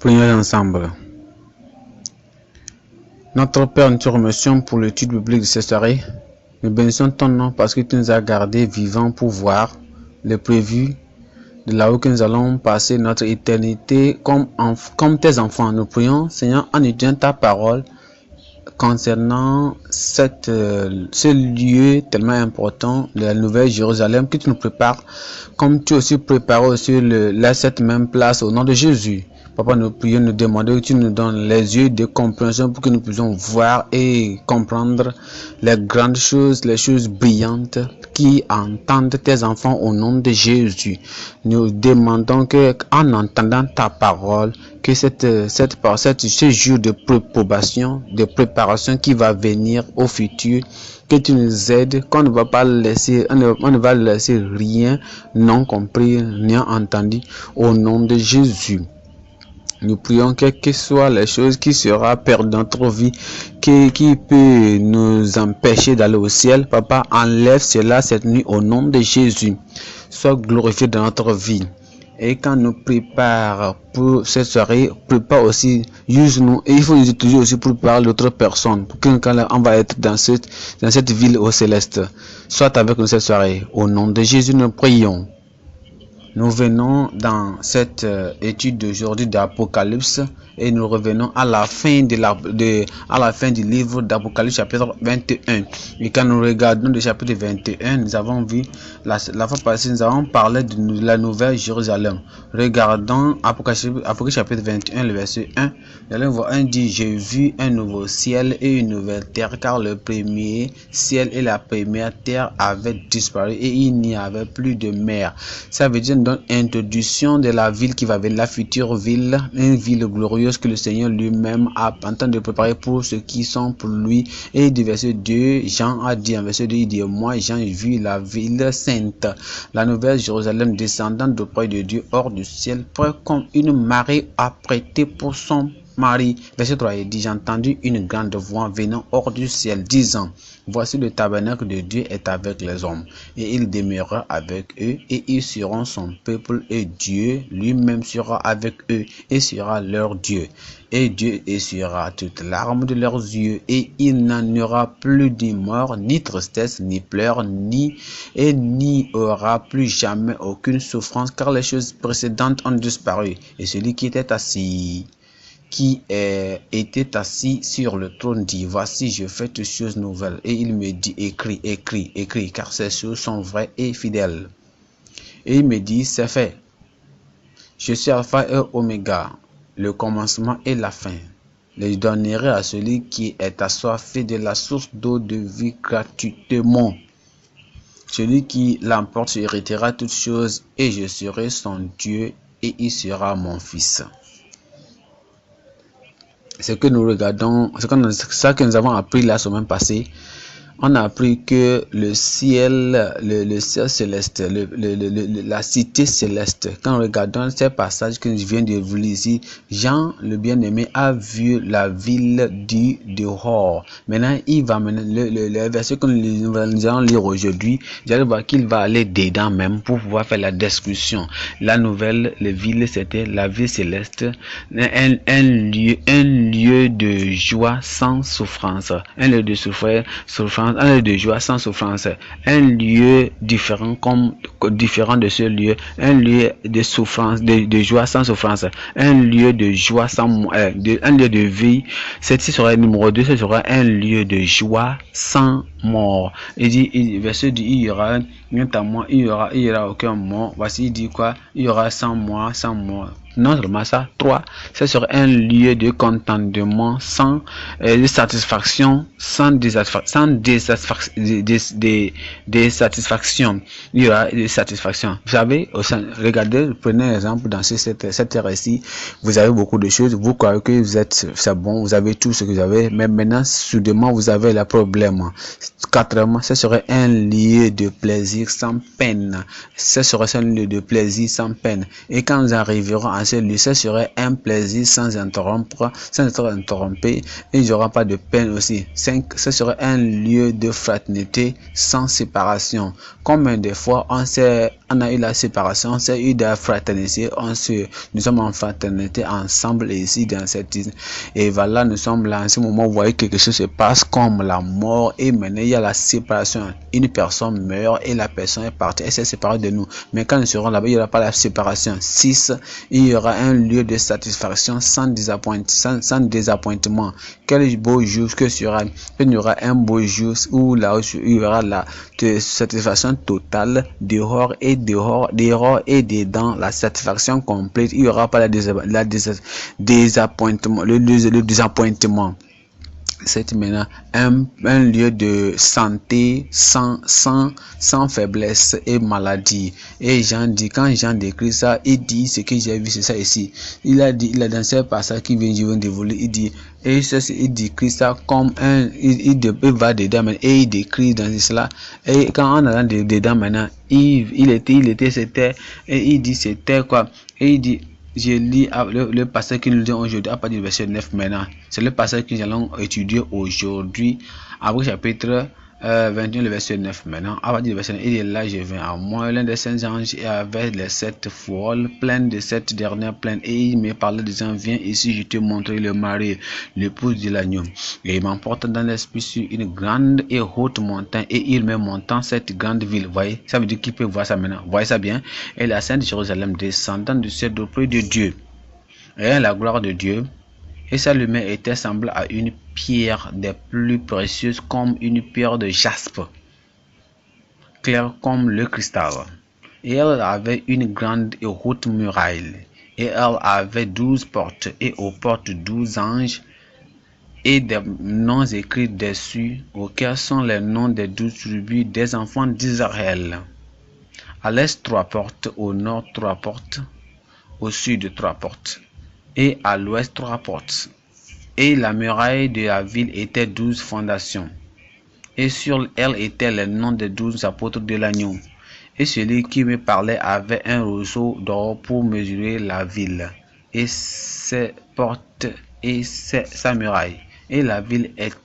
Prions ensemble. Notre Père, nous te remercions pour l'étude biblique de cette soirée. Nous bénissons ton nom parce que tu nous as gardés vivants pour voir le prévu de là où nous allons passer notre éternité comme tes enfants. Nous prions, Seigneur, en étudiant ta parole concernant ce lieu tellement important de la Nouvelle Jérusalem que tu nous prépares, comme tu aussi prépares aussi cette même place au nom de Jésus. Papa, nous prions, nous demandons que tu nous donnes les yeux de compréhension pour que nous puissions voir et comprendre les grandes choses, les choses brillantes qui entendent tes enfants au nom de Jésus. Nous demandons que, en entendant ta parole, que ce jour de probation, de préparation qui va venir au futur, que tu nous aides, qu'on ne va pas laisser, on ne va laisser rien non compris, rien entendu, au nom de Jésus. Nous prions quelles que soient les choses qui sera perdues dans notre vie, qui peut nous empêcher d'aller au ciel. Papa, enlève cela cette nuit au nom de Jésus. Sois glorifié dans notre vie. Et quand nous prépare pour cette soirée, prépare aussi, use-nous. Et il faut nous utiliser aussi pour préparer l'autre personne. Pour que quand on va être dans cette ville au céleste. Sois avec nous cette soirée. Au nom de Jésus, nous prions. Nous venons dans cette étude d'aujourd'hui d'Apocalypse et nous revenons à la fin du livre d'Apocalypse chapitre 21. Et quand nous regardons le chapitre 21, nous avons vu la fois passée, nous avons parlé de la Nouvelle Jérusalem. Regardons Apocalypse chapitre 21, le verset 1. Nous allons voir dit, j'ai vu un nouveau ciel et une nouvelle terre, car le premier ciel et la première terre avaient disparu et il n'y avait plus de mer. Ça veut dire une introduction de la ville qui va venir, la future ville, une ville glorieuse que le Seigneur lui-même a en train de préparer pour ceux qui sont pour lui. Et du verset 2, Jean a dit en verset 2, il dit, moi Jean ai vu la ville sainte, la nouvelle Jérusalem descendant d'auprès de Dieu hors du ciel, près comme une marée apprêtée pour son mari. Verset 3, il dit, j'ai entendu une grande voix venant hors du ciel, disant, voici le tabernacle de Dieu est avec les hommes, et il demeurera avec eux, et ils seront son peuple, et Dieu lui-même sera avec eux, et sera leur Dieu. Et Dieu essuiera toute larme de leurs yeux, et il n'en aura plus de mort, ni tristesse, ni pleurs, n'y aura plus jamais aucune souffrance, car les choses précédentes ont disparu. Et celui qui était assis sur le trône dit, voici je fais toutes choses nouvelles. Et il me dit, écris, car ces choses sont vraies et fidèles. Et il me dit, c'est fait. Je suis Alpha et Oméga, le commencement et la fin. Je donnerai à celui qui est assoiffé de la source d'eau de vie gratuitement. Celui qui l'emporte héritera toutes choses, et je serai son Dieu, et il sera mon fils. Ce que nous regardons, ça que nous avons appris la semaine passée, on a appris que le ciel, le ciel céleste, la cité céleste, quand nous regardons ces passages que je viens de vous lire ici, Jean, le bien-aimé, a vu la ville du dehors. Maintenant, le verset que nous allons lire aujourd'hui, j'allais voir qu'il va aller dedans même pour pouvoir faire la description. La nouvelle, ville, c'était la ville céleste, un lieu de joie sans souffrance, un lieu de souffrance, un lieu de joie sans souffrance, un lieu différent de ce lieu, un lieu de souffrance, de joie sans souffrance, un lieu de joie sans un lieu de vie. Ceci sera numéro 2, ce sera un lieu de joie sans mort. Il dit, verset 10, il y aura aucun mort. Voici, il dit quoi? Il y aura sans mort. Non seulement ça, 3, ce serait un lieu de contentement, sans satisfaction, sans désatisfaction. Il y aura des satisfactions. Vous savez, regardez, prenez l'exemple dans cette récit, vous avez beaucoup de choses, vous croyez que c'est bon, vous avez tout ce que vous avez, mais maintenant, soudainement, vous avez le problème. 4, ce serait un lieu de plaisir. plaisir sans peine. Ce serait un lieu de plaisir sans peine. Et quand nous arriverons à ce lieu, ce serait un plaisir sans interrompre, sans être interrompu, et il n'y aura pas de peine aussi. 5. Ce serait un lieu de fraternité sans séparation. Combien de fois on a eu la séparation, on s'est eu de la fraternité, nous sommes en fraternité ensemble ici dans cette île. Et voilà, nous sommes là en ce moment, vous voyez quelque chose se passe comme la mort, et maintenant il y a la séparation. Une personne meurt et la personne est partie, elle s'est séparée de nous. Mais quand nous serons là-bas, il n'y aura pas la séparation. 6. Il y aura un lieu de satisfaction sans désappointement. Quel beau jour que sera. Il y aura un beau jour où là il y aura la satisfaction totale dehors et dedans, la satisfaction complète. Il n'y aura pas le désappointement. C'est maintenant un lieu de santé sans faiblesse et maladie. Et quand Jean décrit ça, il dit ce que j'ai vu, c'est ça ici. Il a dans ce passage qui vient de dévoiler, il dit, et ça, il décrit ça comme il va dedans et il décrit dans cela. Et quand on a dedans maintenant, c'était, et il dit c'était quoi, et il dit, je lis le passage que nous lisons aujourd'hui à partir du verset 9 maintenant. C'est le passage que nous allons étudier aujourd'hui. Après chapitre 21, le verset 9 maintenant. À partir du verset 9, il est là, je viens à moi. L'un des saints anges avait les 7 folles, pleines de 7 dernières plaines. Et il me parlait disant, viens ici, je te montrerai le mari, l'épouse de l'agneau. Et il m'emporte dans l'esprit sur une grande et haute montagne. Et il me montant cette grande ville. Vous voyez, ça veut dire qu'il peut voir ça maintenant. Vous voyez ça bien? Et la sainte Jérusalem descendant du ciel auprès de Dieu. Et la gloire de Dieu. Et sa lumière était semblable à une pierre des plus précieuses, comme une pierre de jaspe, claire comme le cristal. Et elle avait une grande et haute muraille. Et elle avait 12 portes, et aux portes 12 anges, et des noms écrits dessus, auxquels sont les noms des 12 tribus des enfants d'Israël. À l'est 3 portes, au nord 3 portes, au sud 3 portes, et à l'ouest 3 portes. Et la muraille de la ville était 12 fondations. Et sur elle étaient les noms des 12 apôtres de l'agneau. Et celui qui me parlait avait un roseau d'or pour mesurer la ville, et ses portes et sa muraille. Et la ville est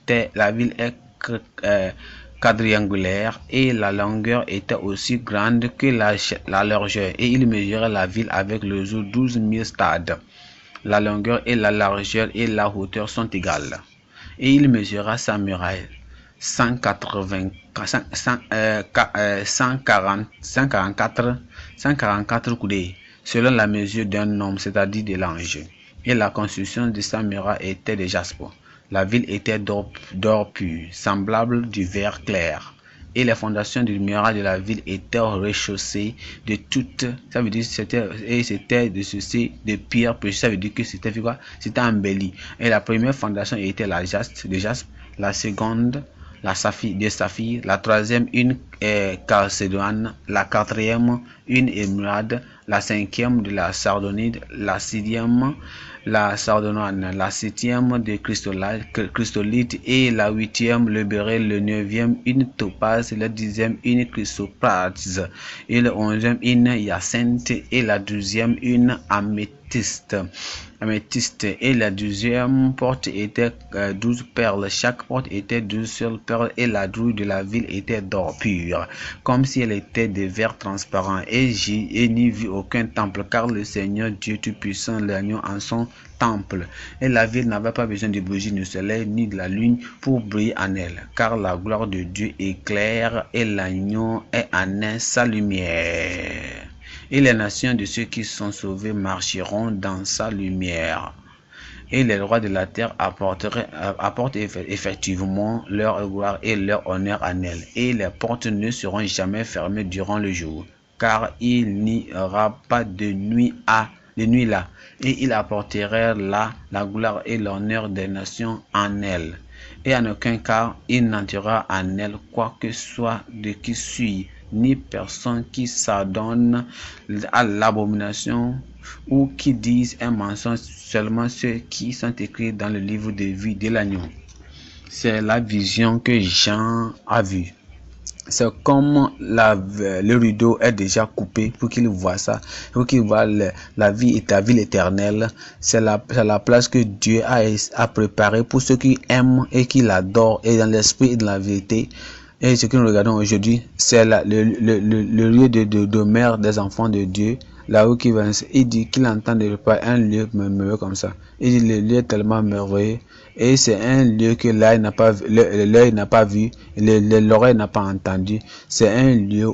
quadrangulaire, et la longueur était aussi grande que la largeur. Et il mesurait la ville avec le roseau 12 000 stades. La longueur et la largeur et la hauteur sont égales. Et il mesura sa muraille 144 coudées, selon la mesure d'un homme, c'est-à-dire de l'ange. Et la construction de sa muraille était de jaspe. La ville était d'or pur, semblable du verre clair. Et les fondations du muraille de la ville étaient rechaussées de toutes. Ça veut dire c'était de pierres précieuses. Ça veut dire que c'était quoi? C'était embelli. Et la première fondation était de jaspe, la seconde de saphir, la troisième une chalcédoine, la quatrième une émeraude, la cinquième de la sardonyde, la sixième la sardonyne, la septième de chryssolite, et la huitième le béryl, le neuvième une topaze, le dixième une chrysoprase, et le onzième une hyacinthe, et la douzième une améthyste. Et la deuxième porte était 12 perles. Chaque porte était 12 seules perles, et la douille de la ville était d'or pur, comme si elle était de verre transparent. Et n'y vit aucun temple, car le Seigneur Dieu Tout-Puissant, l'agneau, en son temple. Et la ville n'avait pas besoin de bougies, du soleil, ni de la lune pour briller en elle, car la gloire de Dieu éclaire, et l'agneau est en elle sa lumière. Et les nations de ceux qui sont sauvés marcheront dans sa lumière. Et les rois de la terre apportent effectivement leur gloire et leur honneur en elle. Et les portes ne seront jamais fermées durant le jour, car il n'y aura pas de nuit là. Et il apportera là la gloire et l'honneur des nations en elle. Et en aucun cas il n'entrera en elle quoi que soit de qui suit, ni personne qui s'adonne à l'abomination ou qui disent un mensonge, seulement ceux qui sont écrits dans le livre de vie de l'agneau. C'est la vision que Jean a vue. C'est comme le rideau est déjà coupé pour qu'il voit ça, pour qu'il voit la vie et la ville éternelle. C'est la place que Dieu a préparée pour ceux qui aiment et qui l'adorent, et dans l'esprit et dans la vérité. Et ce que nous regardons aujourd'hui, c'est le lieu de demeure des enfants de Dieu. Là où il dit qu'il entend de pas un lieu merveilleux comme ça. Il dit le lieu est tellement merveilleux. Et c'est un lieu que l'œil n'a pas vu, l'oreille n'a pas entendu. C'est un lieu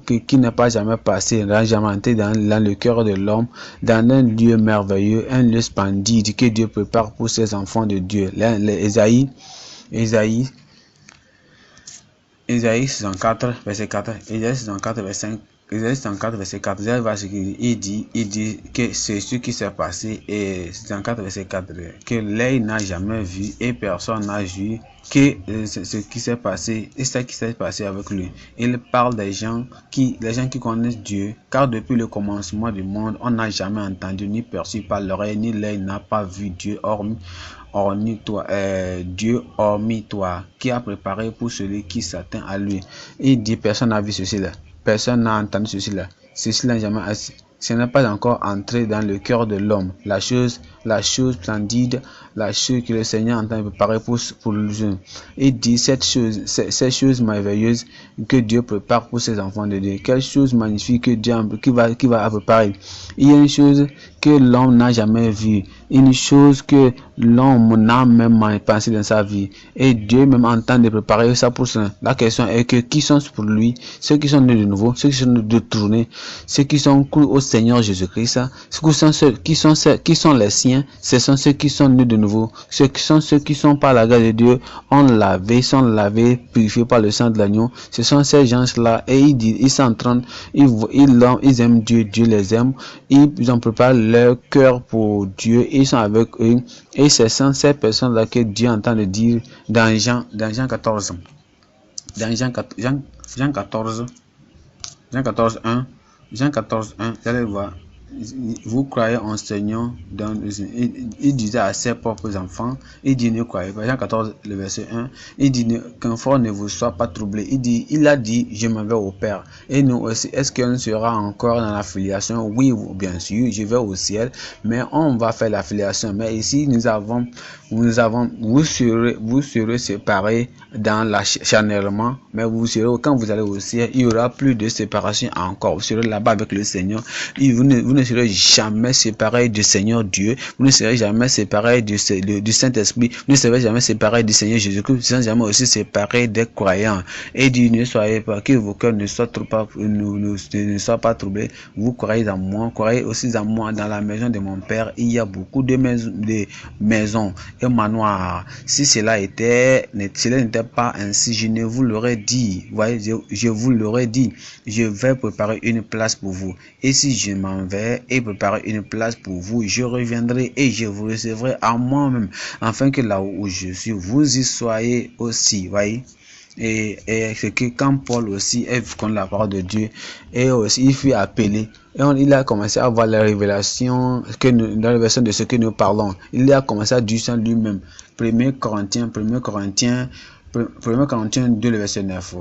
qui n'a pas jamais passé, n'a jamais entré dans le cœur de l'homme, dans un lieu merveilleux, un lieu splendide que Dieu prépare pour ses enfants de Dieu. Isaïe 64, verset 4, Isaïe 64, verset 5. Isaïe 64, verset 4, il dit que c'est ce qui s'est passé, et 64, verset 4, que l'œil n'a jamais vu et personne n'a vu, que ce qui s'est passé et ce qui s'est passé avec lui. Il parle des gens qui connaissent Dieu, car depuis le commencement du monde, on n'a jamais entendu ni perçu par l'oreille, ni l'œil n'a pas vu Dieu hormis toi, qui a préparé pour celui qui s'attend à lui. Il dit personne n'a vu ceci là. Personne n'a entendu ceci là. Ceci n'a jamais assis. Ce n'est pas encore entré dans le cœur de l'homme. La chose splendide, la chose que le Seigneur entend préparer pour lui. Il dit cette chose merveilleuse que Dieu prépare pour ses enfants de Dieu. Quelle chose magnifique que Dieu qui va préparer. Il y a une chose que l'homme n'a jamais vue. Une chose que l'homme n'a même pensé dans sa vie. Et Dieu même entend de préparer ça pour ça. La question est que qui sont pour lui? Ceux qui sont nés de nouveau, ceux qui sont détournés, ceux qui sont cloués au Seigneur Jésus-Christ, ceux qui sont les siens, ce sont ceux qui sont nés de nouveau, ceux qui sont par la grâce de Dieu, sont lavés, purifiés par le sang de l'agneau. Ce sont ces gens-là, et ils sont en train, ils aiment Dieu, Dieu les aime, ils ont préparé leur cœur pour Dieu, ils sont avec eux, et ce sont ces personnes-là que Dieu entend de dire dans Jean 14. Dans Jean 14, 1, vous allez voir, vous croyez en Seigneur, il disait à ses propres enfants, il dit ne croyez pas. Jean 14, le verset 1, il dit qu'un fort ne vous soit pas troublé. Il a dit, je m'en vais au Père. Et nous aussi, est-ce qu'on sera encore dans la filiation? Oui, bien sûr, je vais au ciel, mais on va faire la filiation. Mais ici, vous serez séparés dans la charnellement, mais quand vous allez au ciel, il y aura plus de séparation encore. Vous serez là-bas avec le Seigneur. Vous ne serez jamais séparés du Seigneur Dieu. Vous ne serez jamais séparés du Saint-Esprit. Vous ne serez jamais séparés du Seigneur Jésus-Christ. Vous ne serez jamais aussi séparés des croyants. Et dit, ne soyez pas, que vos cœurs ne soient pas troublés. Vous croyez en moi, croyez aussi en moi. Dans la maison de mon Père, il y a beaucoup de maisons et manoirs. Si cela n'était pas ainsi, je ne vous l'aurais dit. Voyez, je vous l'aurais dit. Je vais préparer une place pour vous. Et si je m'en vais et préparer une place pour vous, je reviendrai et je vous recevrai à moi-même, afin que là où je suis, vous y soyez aussi. Voyez. Et c'est que quand Paul aussi est contre la parole de Dieu, et aussi il fut appelé, et il a commencé à avoir la révélation dans la version de ce que nous parlons. Il a commencé à dire ça lui-même. 1 Corinthiens 2, le verset 9.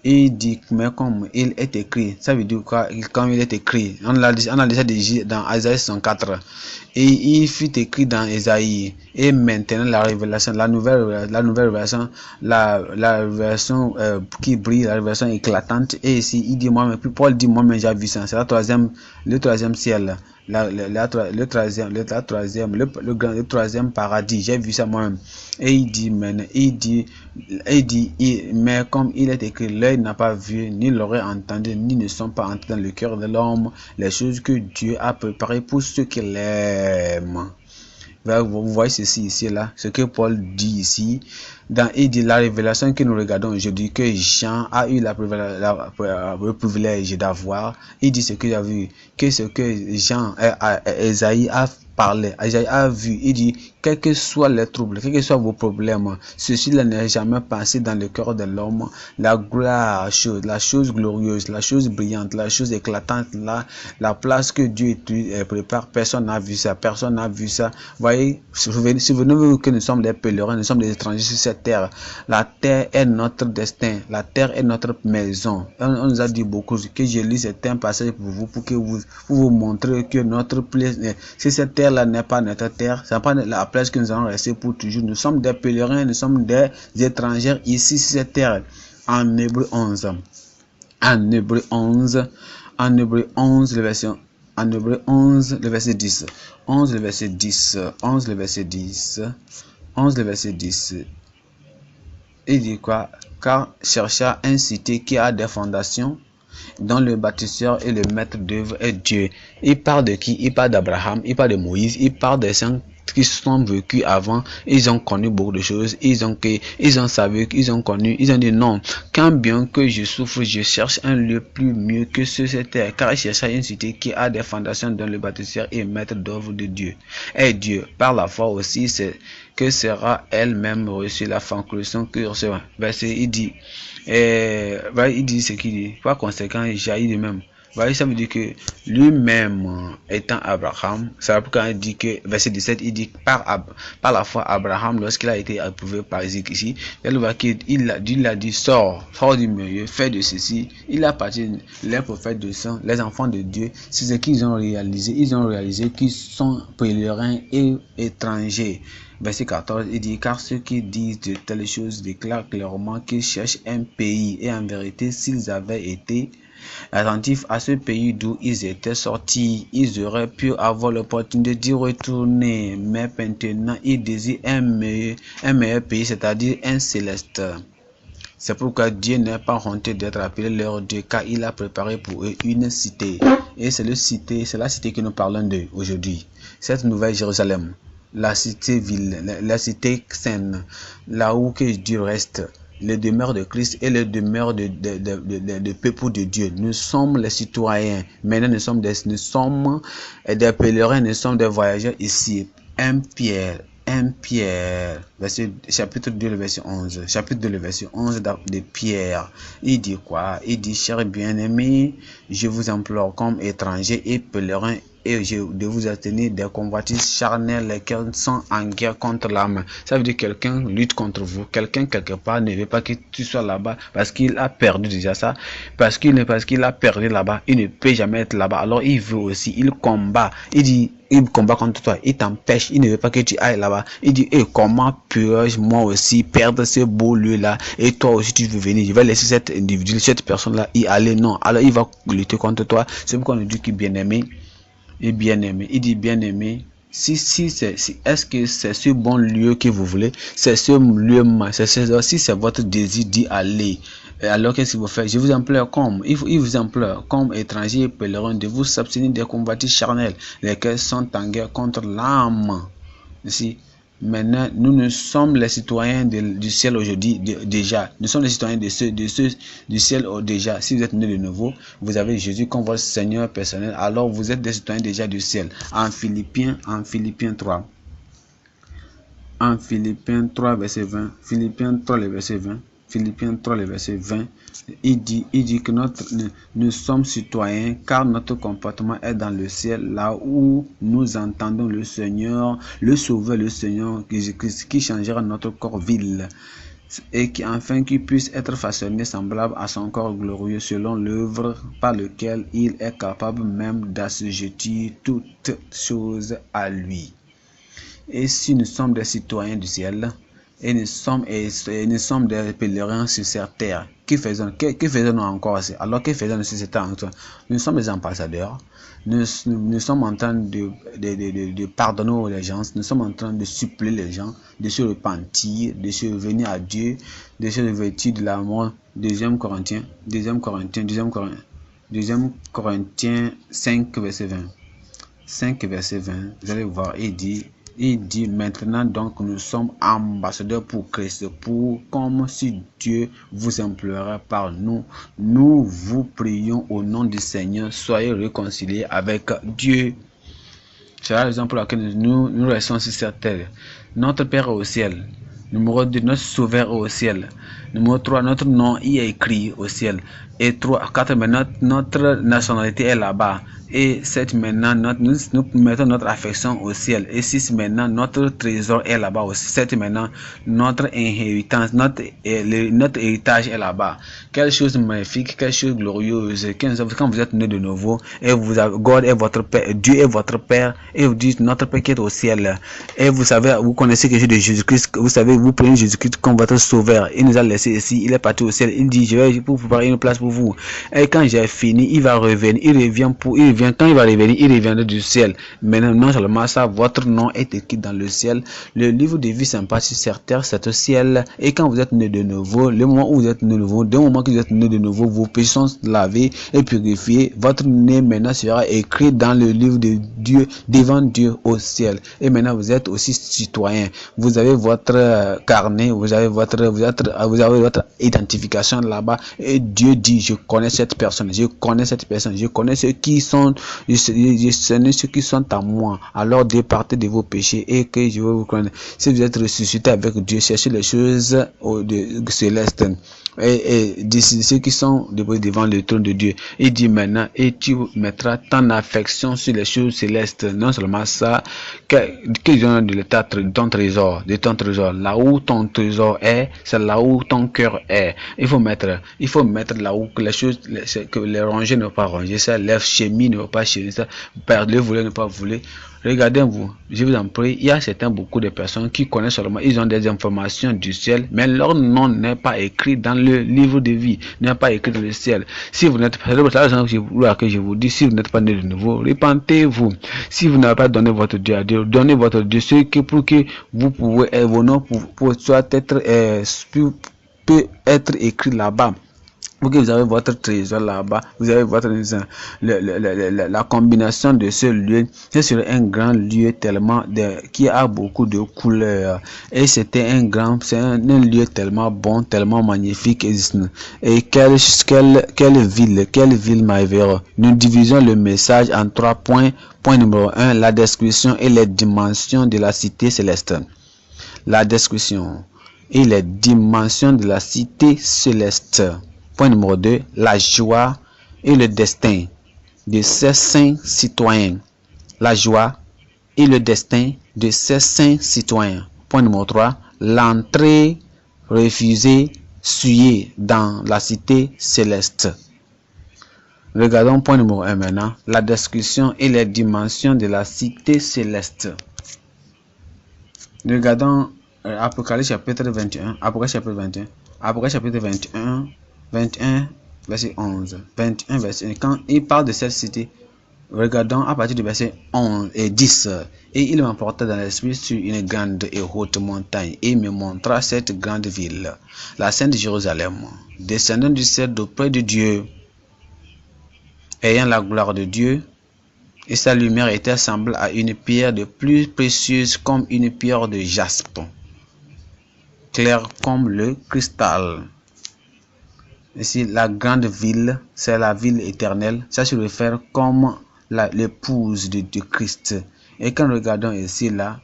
Il dit, mais comme il est écrit, ça veut dire quoi? Comme il est écrit, on a déjà dit dans Isaïe 64, et il fut écrit dans Isaïe, et maintenant la révélation, la nouvelle révélation, la version qui brille, la révélation éclatante, et ici il dit moi-même, puis Paul dit moi-même j'ai vu ça, c'est le troisième ciel, le troisième paradis, j'ai vu ça moi-même. Et il dit, mais comme il est écrit, l'œil n'a pas vu, ni l'oreille entendu, ni ne sont pas entrés dans le cœur de l'homme les choses que Dieu a préparées pour ceux qui l'aiment. Vous voyez ceci ici, là, ce que Paul dit ici, il dit la révélation que nous regardons aujourd'hui, que Jean a eu le privilège d'avoir. Il dit ce qu'il a vu, que ce que Esaïe a parlé, Esaïe a vu. Il dit, quels que soient les troubles, quels que soient vos problèmes, ceci n'est jamais passé dans le cœur de l'homme. La gloire, la chose glorieuse, la chose brillante, la chose éclatante, la place que Dieu prépare, personne n'a vu ça, personne n'a vu ça. Voyez, souvenez-vous que nous sommes des pèlerins, nous sommes des étrangers sur cette cette terre. La terre est notre destin. La terre est notre maison. On nous a dit beaucoup que je lis certains passages pour vous, pour vous montrer que notre place, si cette terre-là n'est pas notre terre, ce n'est pas la place que nous allons rester pour toujours. Nous sommes des pèlerins, nous sommes des étrangers ici sur cette terre. En Hébreu 11. En Hébreu 11. En Hébreu 11, le verset. En Hébreu 11, le verset 10. 11, le verset 10. 11, le verset 10. 11, le verset 10. Il dit quoi? Car chercha une cité qui a des fondations, dont le bâtisseur et le maître d'œuvre est Dieu. Il parle de qui? Il parle d'Abraham, il parle de Moïse, il parle des saints qui sont vécus avant. Ils ont connu beaucoup de choses, ils ont savu, ils ont connu, ils ont dit non, quand bien que je souffre, je cherche un lieu plus mieux que cette terre, car il chercha une cité qui a des fondations, dont le bâtisseur et maître d'œuvre de Dieu est Dieu. Par la foi aussi, c'est que sera elle-même reçue la conclusion que recevra. Verset, il dit ce qu'il dit. Par conséquent, il jaillit de même. Ça veut dire que lui-même étant Abraham, ça veut quand il dit que, verset 17, il dit par la foi Abraham, lorsqu'il a été approuvé par Isaac ici, il a dit sors du milieu, fais de ceci. Il a parti les prophètes de sang, les enfants de Dieu, c'est ce qu'ils ont réalisé. Ils ont réalisé qu'ils sont pèlerins et étrangers. Verset 14, il dit car ceux qui disent de telles choses déclarent clairement qu'ils cherchent un pays, et en vérité, s'ils avaient été attentifs à ce pays d'où ils étaient sortis, ils auraient pu avoir l'opportunité d'y retourner. Mais maintenant, ils désirent un meilleur pays, c'est-à-dire un céleste. C'est pourquoi Dieu n'est pas honteux d'être appelé leur Dieu, car il a préparé pour eux une cité. Et c'est la cité que nous parlons d'aujourd'hui. Cette nouvelle Jérusalem, la cité ville, la cité sainte, là où que Dieu reste, les demeures de Christ et les demeures de peuple de Dieu. Nous sommes les citoyens. Maintenant, nous sommes des pèlerins, nous sommes des voyageurs ici. 1 Pierre, chapitre 2, le verset 11. Chapitre 2, le verset 11 de Pierre. Il dit quoi? Il dit, chers bien-aimés, je vous implore comme étrangers et pèlerins, et de vous atteindre des convoitises charnelles lesquelles sont en guerre contre l'âme. Ça veut dire que quelqu'un lutte contre vous. Quelqu'un quelque part ne veut pas que tu sois là-bas parce qu'il a perdu déjà ça. Parce qu'il a perdu là-bas, il ne peut jamais être là-bas. Alors il veut aussi, il combat. Il combat contre toi, il t'empêche, il ne veut pas que tu ailles là-bas. Il dit, comment puis-je moi aussi perdre ce beau lieu-là, et toi aussi tu veux venir, je vais laisser cet individu, cette personne-là y aller. Non, alors il va lutter contre toi. C'est pourquoi on dit que bien-aimé, et bien-aimé, il dit bien-aimé, est-ce que c'est ce bon lieu que vous voulez, c'est ce lieu, si c'est votre désir d'y aller, alors qu'est-ce qu'il vous fait? Je vous implore il vous implore comme étranger et pèlerin de vous abstenir des convoitises charnelles, lesquelles sont en guerre contre l'âme. Ici, maintenant, nous sommes les citoyens du ciel aujourd'hui déjà. Nous sommes les citoyens du ciel déjà. Si vous êtes né de nouveau, vous avez Jésus comme votre Seigneur personnel. Alors vous êtes des citoyens déjà du ciel. En Philippiens 3. En Philippiens 3, verset 20. Philippiens 3, le verset 20. Philippiens 3, le verset 20, il dit que nous sommes citoyens car notre comportement est dans le ciel, là où nous entendons le Seigneur, le Sauveur, le Seigneur Jésus-Christ, qui changera notre corps vil, et qui enfin qui puisse être façonné semblable à son corps glorieux selon l'œuvre par laquelle il est capable même d'assujettir toutes choses à lui. Et si nous sommes des citoyens du ciel, et nous sommes des pèlerins sur cette terre, que faisons-nous encore? Alors que faisons-nous sur cette terre? Nous sommes des ambassadeurs. Nous sommes en train de pardonner les gens. Nous sommes en train de supplier les gens de se repentir, de se revenir à Dieu, de se revêtir de l'amour. 2 Corinthiens 5, verset 20. 5, verset 20. Vous allez voir, il dit maintenant donc nous sommes ambassadeurs pour Christ, comme si Dieu vous implorait par nous. Nous vous prions au nom du Seigneur, soyez réconciliés avec Dieu. C'est la raison pour laquelle nous restons sur cette terre. Notre Père est au ciel. Numéro 2, notre Sauveur est au ciel. Numéro 3, notre nom y est écrit au ciel. Et 3, 4, maintenant, notre nationalité est là-bas. Et 7, maintenant, nous mettons notre affection au ciel. Et 6, maintenant, notre trésor est là-bas aussi. 7, maintenant, notre inhéritance, notre héritage est là-bas. Quelque chose de magnifique, quelque chose de glorieuse. Quand vous êtes né de nouveau, et God est votre Père, Dieu est votre Père, et vous dites notre Père qui est au ciel. Et vous savez, vous connaissez quelque chose de Jésus-Christ, vous savez, vous prenez Jésus-Christ comme votre sauveur. Il nous a laissé ici, il est parti au ciel. Il dit, je vais vous préparer une place pour vous. Et quand j'ai fini, il va revenir, quand il va revenir, il reviendra du ciel. Maintenant, non seulement ça, votre nom est écrit dans le ciel. Le livre de vie s'empare sur terre, c'est au ciel. Et quand vous êtes né de nouveau, le moment où vous êtes né de nouveau, dès le moment que vous êtes né de nouveau, vos péchés sont lavés et purifiés. Votre nom maintenant sera écrit dans le livre de Dieu, devant Dieu au ciel. Et maintenant, vous êtes aussi citoyen. Vous avez votre carnet, vous avez votre identification là-bas. Et Dieu dit, je connais cette personne, je connais ceux qui sont, ceux qui sont à moi. Alors départez de vos péchés et que je vais vous connaître. Si vous êtes ressuscité avec Dieu, cherchez les choses célestes. Et ceux qui sont devant le trône de Dieu. Il dit maintenant, et tu mettras ton affection sur les choses célestes. Non seulement ça, que de ton trésor, là où ton trésor est, c'est là où ton cœur est. Il faut mettre là où les choses, que les rangées ne vont pas ranger, ça, les chemis ne vont pas chérir, ça, perdre le voler ne pas voler. Regardez-vous, je vous en prie, il y a beaucoup de personnes qui connaissent seulement, ils ont des informations du ciel, mais leur nom n'est pas écrit dans le livre de vie, n'est pas écrit dans le ciel. Si vous n'êtes pas, que je vous dis, si vous n'êtes pas né de nouveau, repentez-vous. Si vous n'avez pas donné votre Dieu à Dieu, donnez votre Dieu, ce que pour que vous pouvez, vos noms peut être écrit là-bas. Vous avez votre trésor là-bas, vous avez votre la combinaison de ce lieu, c'est sur un grand lieu tellement qui a beaucoup de couleurs, et c'était un lieu tellement bon, tellement magnifique. Et quelle ville merveilleuse. Nous divisons le message en 3 points. Point numéro 1, la description et les dimensions de la cité céleste. La description et les dimensions de la cité céleste. Point numéro 2, la joie et le destin de ces saints citoyens. La joie et le destin de ces saints citoyens. Point numéro 3, l'entrée refusée, souillée dans la cité céleste. Regardons point numéro 1 maintenant, la description et les dimensions de la cité céleste. Regardons Apocalypse chapitre 21, Apocalypse chapitre 21, verset 11. 21, verset 1. Quand il parle de cette cité, regardons à partir du verset 11 et 10. Et il m'emporta dans l'esprit sur une grande et haute montagne, et me montra cette grande ville, la sainte Jérusalem, descendant du ciel d'auprès de Dieu, ayant la gloire de Dieu, et sa lumière était semblable à une pierre de plus précieuse comme une pierre de jaspe, claire comme le cristal. Ici, la grande ville, c'est la ville éternelle. Ça se réfère comme l'épouse de Christ. Et quand nous regardons ici, là,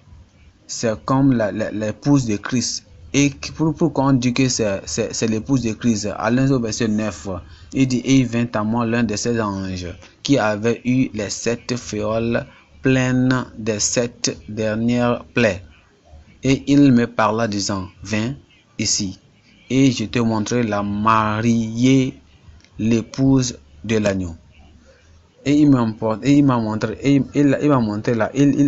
c'est comme l'épouse de Christ. Et pourquoi on dit que c'est l'épouse de Christ? Allons au verset 9. Il dit, et il vint à moi l'un de ces anges qui avait eu les 7 fioles pleines des 7 dernières plaies. Et il me parla disant, viens ici. Et je te montrerai la mariée, l'épouse de l'agneau. Et il m'a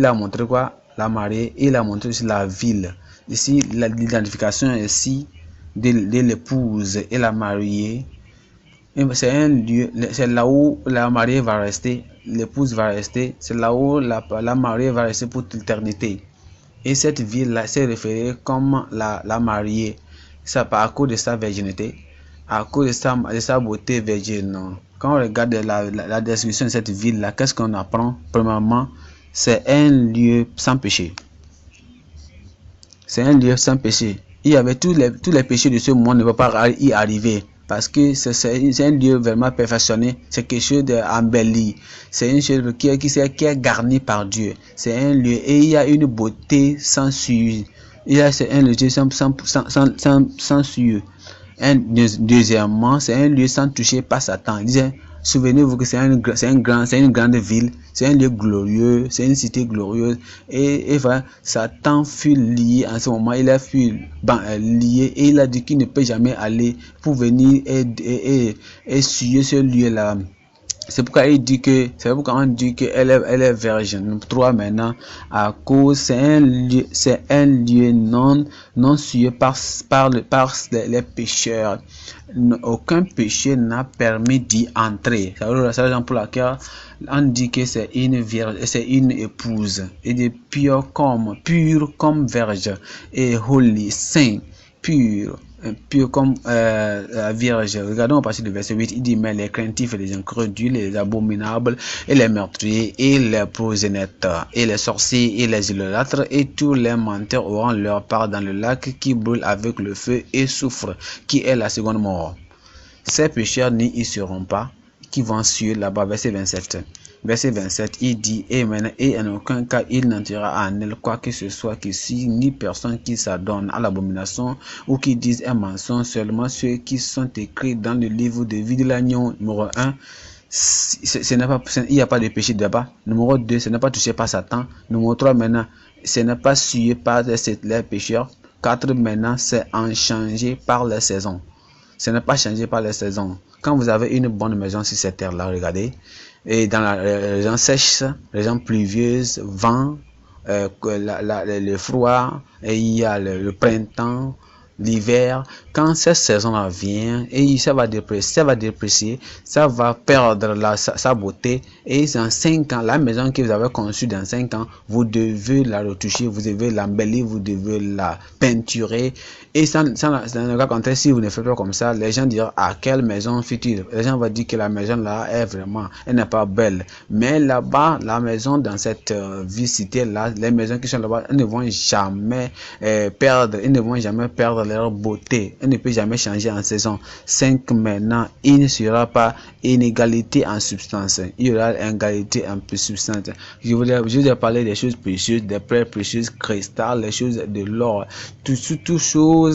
montré quoi? La mariée, et il a montré aussi la ville. Ici, l'identification ici de l'épouse et la mariée. C'est un lieu, c'est là où la mariée va rester, l'épouse va rester, c'est là où la mariée va rester pour l'éternité. Et cette ville-là, c'est référé comme la mariée. Ça à cause de sa virginité, à cause de sa beauté virgine. Quand on regarde la description de cette ville-là, qu'est-ce qu'on apprend? Premièrement, c'est un lieu sans péché. C'est un lieu sans péché. Il y avait tous les péchés de ce monde ne peuvent pas y arriver. Parce que c'est un lieu vraiment perfectionné. C'est quelque chose d'embelli. C'est une chose qui est garnie par Dieu. C'est un lieu et il y a une beauté sans souillure. C'est un lieu sans souillure. Deuxièmement, c'est un lieu sans toucher par Satan. Il disait, souvenez-vous que c'est une grande ville, c'est un lieu glorieux, c'est une cité glorieuse. Et voilà, Satan fut lié en ce moment, il a fut lié et il a dit qu'il ne peut jamais aller pour venir et suyer ce lieu-là. C'est pourquoi on dit qu'elle est vierge. Nous trouvons maintenant à cause c'est un lieu non souillé par les pécheurs. Aucun péché n'a permis d'y entrer. C'est la raison pour laquelle on dit que c'est une vierge, c'est une épouse et de pure comme vierge et holy, saint, pur comme la Vierge. Regardons à partir du verset 8, il dit, mais les craintifs et les incrédules, les abominables, et les meurtriers, et les prosénètes, et les sorciers, et les idolâtres, et tous les menteurs auront leur part dans le lac qui brûle avec le feu et souffre, qui est la seconde mort. Ces pécheurs n'y y seront pas, qui vont suivre là-bas, verset 27. Verset 27, il dit, et en aucun cas il n'entrera en elle quoi que ce soit qu'ici, ni personne qui s'adonne à l'abomination ou qui dise un mensonge, seulement ceux qui sont écrits dans le livre de vie de l'agneau. Numéro 1, il n'y a pas de péché là-bas. Numéro 2, ce n'est pas touché par Satan. Numéro 3, maintenant, ce n'est pas suivi par les pécheurs. 4, maintenant, c'est changé par les saisons. Ce n'est pas changé par les saisons. Quand vous avez une bonne maison sur cette terre-là, regardez, et dans la région sèche, région pluvieuse, vent, le froid, et il y a le printemps, l'hiver, quand cette saison-là vient, et ça va déprécier, ça va perdre sa beauté, et dans 5 ans, la maison que vous avez conçue dans 5 ans, vous devez la retoucher, vous devez l'embellir, vous devez la peinturer, et dans le cas contraire, si vous ne faites pas comme ça, les gens diront, ah, quelle maison future. Les gens vont dire que la maison là est vraiment, elle n'est pas belle. Mais là-bas, la maison dans cette ville cité là, les maisons qui sont là-bas, elles ne vont jamais perdre leur beauté. Elles ne peuvent jamais changer en saison. 5 maintenant, il ne sera pas inégalité en substance. Il y aura égalité en substance. Je voulais parler des choses précieuses, des pierres précieuses, cristal, les choses de l'or. Toutes choses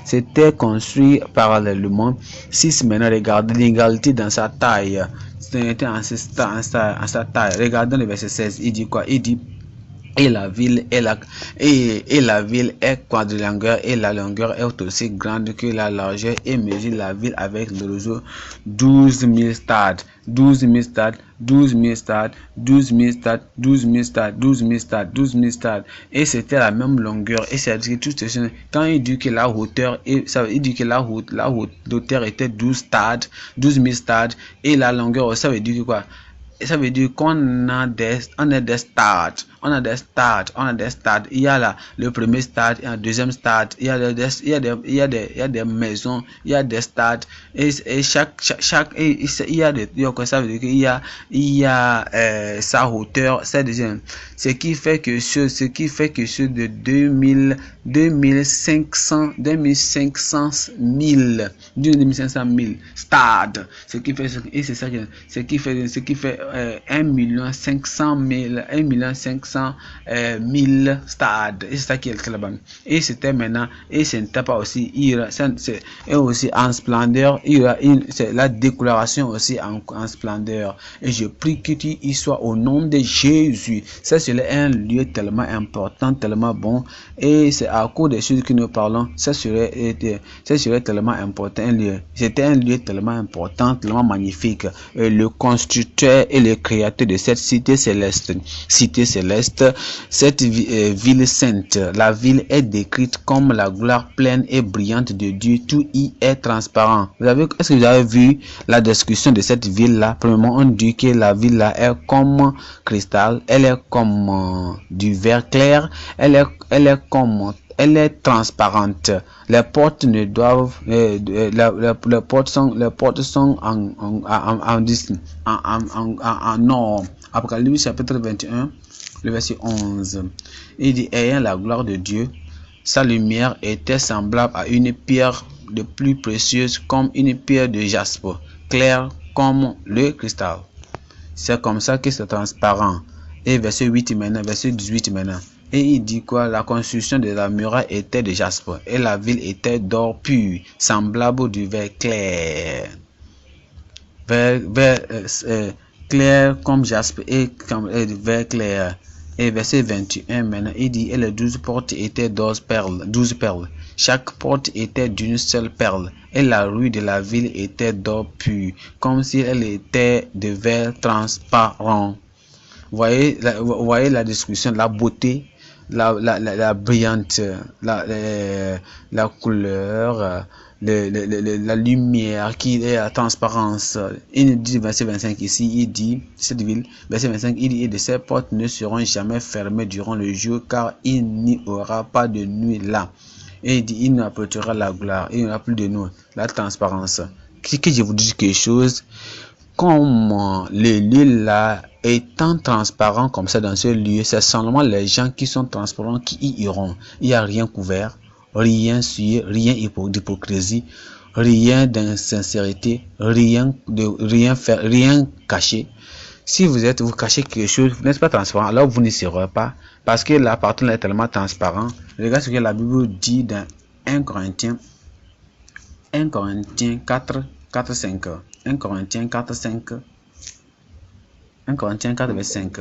c'était construit parallèlement. 6 maintenant, regardez l'égalité dans sa taille. C'était en sa taille. Regardons le verset 16. Il dit quoi? Il dit, et la ville est quadrilatérale et la longueur est aussi grande que la largeur et mesure la ville avec le réseau 12 000 stades. 12 000 stades, 12 000 stades, 12 000 stades, 12 000 stades, 12 000 stades, 12 000 stades. Et c'était la même longueur. Et c'est-à-dire que quand il dit que la hauteur, il dit que la hauteur était 12 stades, 12 000 stades, et la longueur, ça veut dire que quoi? Ça veut dire qu'on a des stades. Il y a là le premier stade, il y a le deuxième stade, il y a des maisons, il y a des stades, et chaque il y a des, ça veut dire qu'il y a sa hauteur, c'est deuxième. Ce qui fait que ceux de 2500 000 stades, ce qui fait 1 500 000 stades, et c'est ça qui est là-bas. Et c'était maintenant, et ce n'était pas aussi, et aussi en splendeur, c'est la déclaration aussi en splendeur. Et je prie que tu y sois au nom de Jésus. Ça, c'est un lieu tellement important, tellement bon, et c'est à cause des choses que nous parlons, ça serait tellement important. C'était un lieu tellement important, tellement magnifique. Le constructeur et le créateur de cette cité céleste, cette ville sainte, la ville est décrite comme la gloire pleine et brillante de Dieu. Tout y est transparent. Est-ce que vous avez vu la description de cette ville là? Premièrement, on dit que la ville là est comme cristal, elle est comme du verre clair, elle est transparente. Les portes ne doivent, les portes sont en or. Apocalypse chapitre 21, le verset 11. Il dit, ayant la gloire de Dieu, sa lumière était semblable à une pierre de plus précieuse, comme une pierre de jaspe, claire comme le cristal. C'est comme ça que c'est transparent. Et verset 8 maintenant, verset 18 maintenant. Et il dit quoi? La construction de la muraille était de jaspe, et la ville était d'or pur, semblable du verre clair. Clair comme jaspe et comme verre clair. Et verset 21 maintenant, il dit, et les 12 portes étaient douze perles. Chaque porte était d'une seule perle, et la rue de la ville était d'or pur, comme si elle était de verre transparent. Vous voyez la description, la beauté, la brillante, la couleur, la lumière qui est la transparence. Il dit verset 25 ici, il dit, cette ville, verset 25, il dit, et de ces portes ne seront jamais fermées durant le jour, car il n'y aura pas de nuit là. Et il dit, il nous apportera la gloire, il n'y aura plus de nuit, la transparence. Que je vous dis quelque chose, comme le lieu là étant transparent comme ça dans ce lieu, c'est seulement les gens qui sont transparents qui y iront. Il n'y a rien couvert, rien sué, rien d'hypocrisie, rien d'insincérité, rien caché. Si vous cachez quelque chose, vous n'êtes pas transparent, alors vous n'y serez pas, parce que la partie là est tellement transparent. Regardez ce que la Bible dit dans 1 Corinthiens 4, 5. 1 Corinthiens 4, 5. 1 Corinthiens 4, verset 5.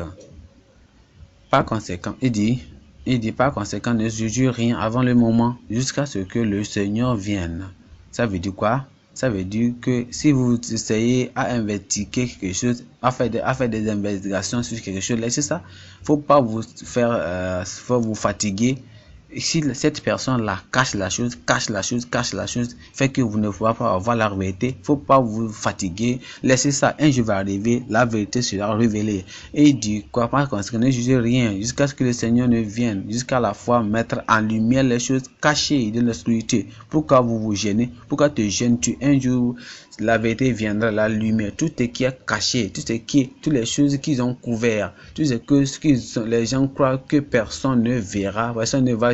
Par conséquent, il dit, par conséquent, ne jugez rien avant le moment, jusqu'à ce que le Seigneur vienne. Ça veut dire quoi? Ça veut dire que si vous essayez à investiguer quelque chose, à faire des investigations sur quelque chose, laissez ça. Faut pas vous faire, faut vous fatiguer. Si cette personne-là cache la chose, fait que vous ne pouvez pas avoir la vérité, faut pas vous fatiguer, laissez ça, un jour va arriver, la vérité sera révélée. Et il dit quoi? Par conséquent, ne jugez rien jusqu'à ce que le Seigneur ne vienne, jusqu'à la fois mettre en lumière les choses cachées de l'obscurité. Pourquoi vous vous gênez? Pourquoi te gênes-tu? Un jour, la vérité viendra, la lumière, tout ce qui est caché, toutes les choses qu'ils ont couvert, tout ce que les gens croient que personne ne verra, personne ne va,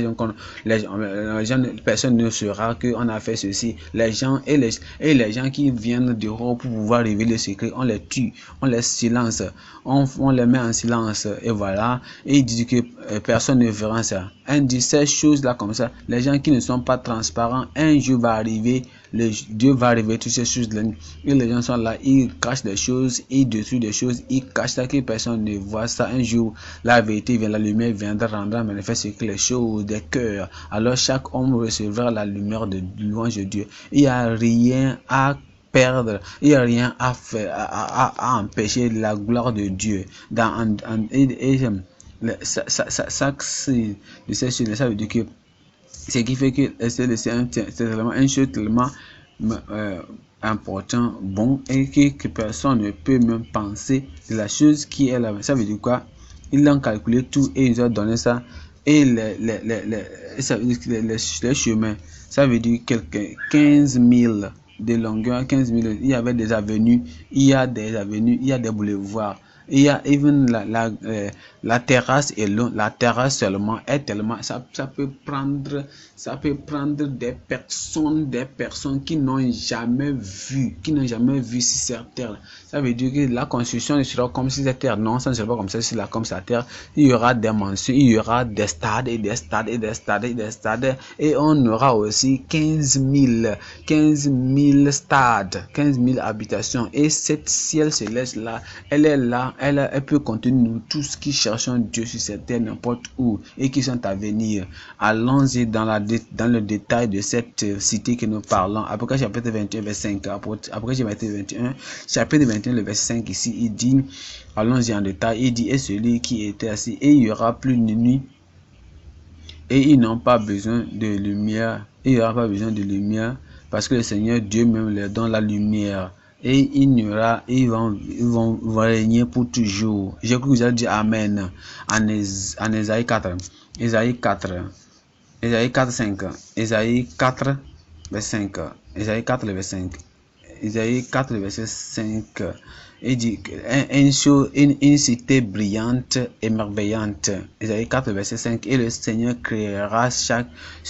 personne ne saura qu'on a fait ceci. Les gens et les gens qui viennent dehors pour pouvoir révéler le secret, on les tue, on les silence, on les met en silence, et voilà. Et il dit que personne ne verra ça. Un dit ces choses là comme ça, les gens qui ne sont pas transparents, un jour va arriver, Dieu va révéler toutes ces choses là, et les gens sont là, ils cachent des choses, ils détruisent des choses, ils cachent ça, que personne ne voit ça. Un jour la vérité vient, la lumière viendra rendre manifeste que les choses des cœurs, alors chaque homme recevra la lumière de louange de Dieu. Il n'y a rien à perdre, il n'y a rien à faire, à empêcher la gloire de Dieu dans ça veut dire que ce qui fait que c'est tellement un chose tellement important, bon, et que personne ne peut même penser de la chose qui est là. Ça veut dire quoi? Ils ont calculé tout et ils ont donné ça. Et les chemins, ça veut dire 15 000 de longueur, 15 000. Il y avait des avenues, il y a des boulevards. Il y a even la terrasse est longue, la terrasse seulement est tellement, ça peut prendre des personnes qui n'ont jamais vu sur cette terre. Ça veut dire que la construction ne sera comme si cette terre, non, ça ne sera pas comme ça, c'est là comme cette terre. Il y aura des mansions, il y aura des stades et des stades et des stades et des stades, et on aura aussi 15 000 stades, 15 000 habitations. Et cette ciel céleste là, elle est là, elle peut contenir tout ce qui cherchons Dieu sur cette terre, n'importe où, et qui sont à venir. Allons-y dans le détail de cette cité que nous parlons. Apocalypse chapitre 21 verset 5. Apocalypse chapitre 21 le verset 5 ici, il dit, allons-y en détail, il dit, et celui qui était assis, et il n'y aura plus de nuit, et ils n'ont pas besoin de lumière, parce que le Seigneur Dieu même leur donne la lumière. Et ils vont régner pour toujours. J'ai cru que vous avez dit Amen en Ésaïe 4. Ésaïe 4, 5. Ésaïe 4, verset 5. Ésaïe 4, verset 5. Ésaïe 4, verset 5. Il dit une cité brillante et merveillante. Isaïe 4, verset 5. Et le Seigneur créera sur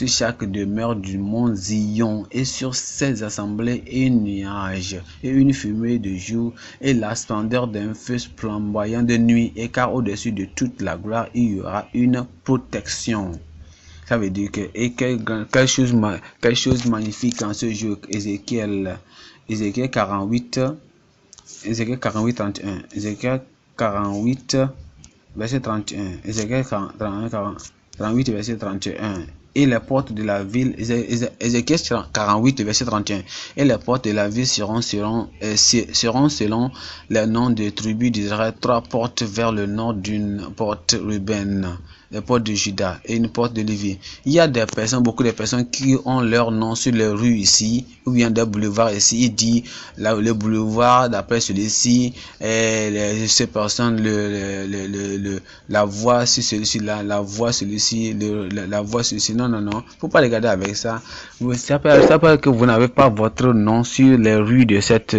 chaque demeure du mont Zion et sur ses assemblées un nuage et une fumée de jour et la splendeur d'un feu flamboyant de nuit. Et car au-dessus de toute la gloire, il y aura une protection. Ça veut dire que quelque chose magnifique en ce jour. Ézéchiel 48, 31. Ézéchiel 48, verset 31. Ézéchiel 48, verset 31. Et les portes de la ville, Ézéchiel 48, verset 31. Et les portes de la ville seront selon les noms des tribus d'Israël. 3 portes vers le nord, d'une porte Ruben, les portes de Juda et une porte de Lévi. Il y a des personnes, beaucoup de personnes qui ont leur nom sur les rues ici, ou bien des boulevards ici. Il dit le boulevard d'après celui-ci, ces personnes, la voie sur celui-ci, la voie celui-ci, la voie celui-ci. Non, faut pas regarder avec ça. Ça peut que vous n'avez pas votre nom sur les rues de cette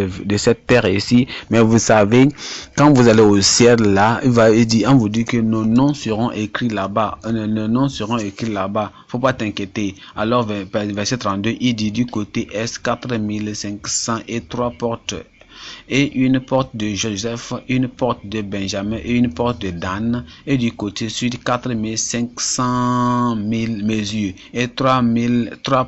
terre ici, mais vous savez, quand vous allez au ciel là, on vous dit que nos noms seront écrits là-bas. Nos noms seront écrits là-bas. Faut pas t'inquiéter. Alors, verset 32, il dit du côté est 4500 et 3 portes. Et une porte de Joseph, une porte de Benjamin et une porte de Dan, et du côté sud 4500 mesures et 3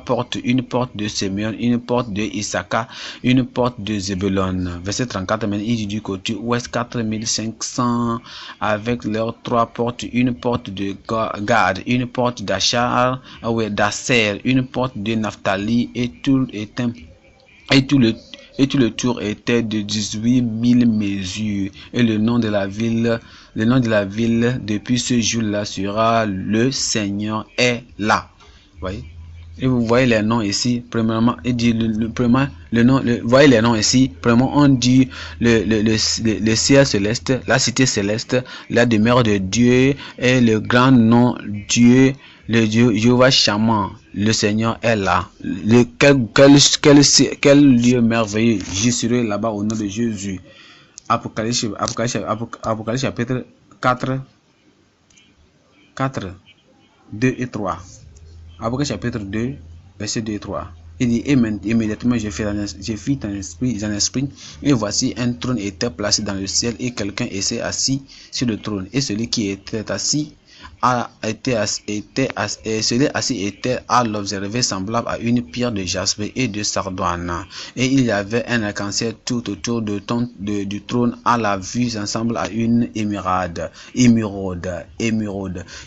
portes, une porte de Simeon, une porte de Issachar, une porte de Zebulon. Verset 34, il dit du côté ouest 4500 avec leurs 3 portes, une porte de Gad, une porte d'Acher, une porte de Naphtali, et tout le tour était de 18 000 mesures. Et le nom de la ville depuis ce jour-là sera le Seigneur est là. Voyez? Et vous voyez les noms ici. Premièrement, il dit voyez les noms ici. Premièrement, on dit le ciel céleste, la cité céleste, la demeure de Dieu et le grand nom Dieu. Le Dieu Jéhovah Shammah, le Seigneur est là. Quel lieu merveilleux. Je serai là-bas au nom de Jésus. Apocalypse chapitre 4, 2 et 3. Apocalypse chapitre 2, verset 2 et 3. Il dit, immédiatement je fis un esprit, et voici un trône était placé dans le ciel, et quelqu'un était assis sur le trône. Et celui qui était assis était à l'observer semblable à une pierre de jaspe et de sardoine, et il y avait un arc-en-ciel tout autour du trône à la vue ensemble à une émeraude.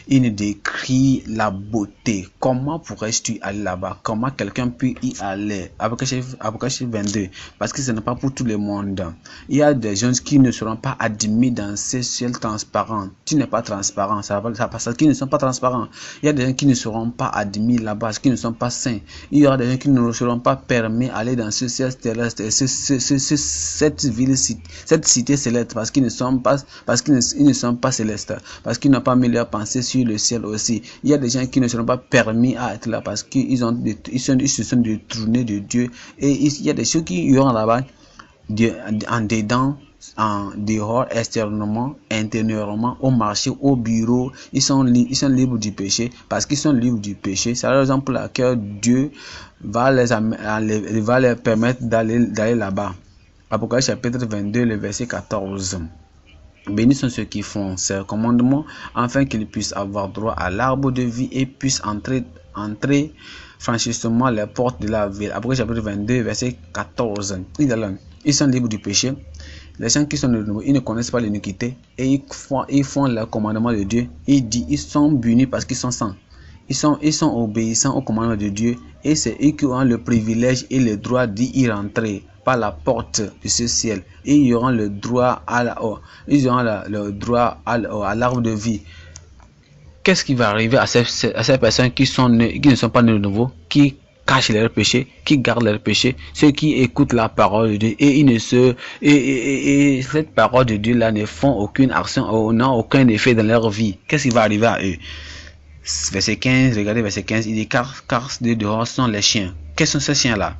Il décrit la beauté. Comment pourrais-tu aller là-bas? Comment quelqu'un peut y aller? Apocalypse 22, parce que ce n'est pas pour tout le monde. Il y a des gens qui ne seront pas admis dans ces ciels transparents. Tu n'es pas transparent, ça parce qu'ils ne sont pas transparents. Il y a des gens qui ne seront pas admis là-bas, qui ne sont pas saints. Il y aura des gens qui ne seront pas permis d'aller dans ce ciel terrestre, cette cité céleste, parce qu'ils ne sont pas célestes, parce qu'ils n'ont pas mis leur pensée sur le ciel aussi. Il y a des gens qui ne seront pas permis à être là parce qu'ils se sont détournés de Dieu. Et il y a des choses qui iront là-bas en dedans, en dehors, externement, intérieurement, au marché, au bureau. Ils sont libres du péché. Parce qu'ils sont libres du péché, c'est la raison pour laquelle Dieu va les permettre d'aller là-bas. Apocalypse chapitre 22, le verset 14. Bénis sont ceux qui font ces commandements, afin qu'ils puissent avoir droit à l'arbre de vie et puissent entrer franchissement les portes de la ville. Apocalypse chapitre 22, verset 14. Ils sont libres du péché. Les gens qui sont de nouveau, ils ne connaissent pas l'iniquité et ils font le commandement de Dieu. Il dit, ils sont bénis parce qu'ils sont saints. Ils sont obéissants au commandement de Dieu, et c'est eux qui ont le privilège et le droit d'y rentrer par la porte de ce ciel. Et ils auront le droit à l'arbre de vie. Qu'est-ce qui va arriver à ces personnes qui ne sont pas nées de nouveau, qui cachent leurs péchés, qui gardent leurs péchés, ceux qui écoutent la parole de Dieu et cette parole de Dieu là ne font aucune action, n'ont aucun effet dans leur vie? Qu'est-ce qui va arriver à eux? Verset 15, regardez verset 15, il dit car de dehors sont les chiens. Quels sont ces chiens là?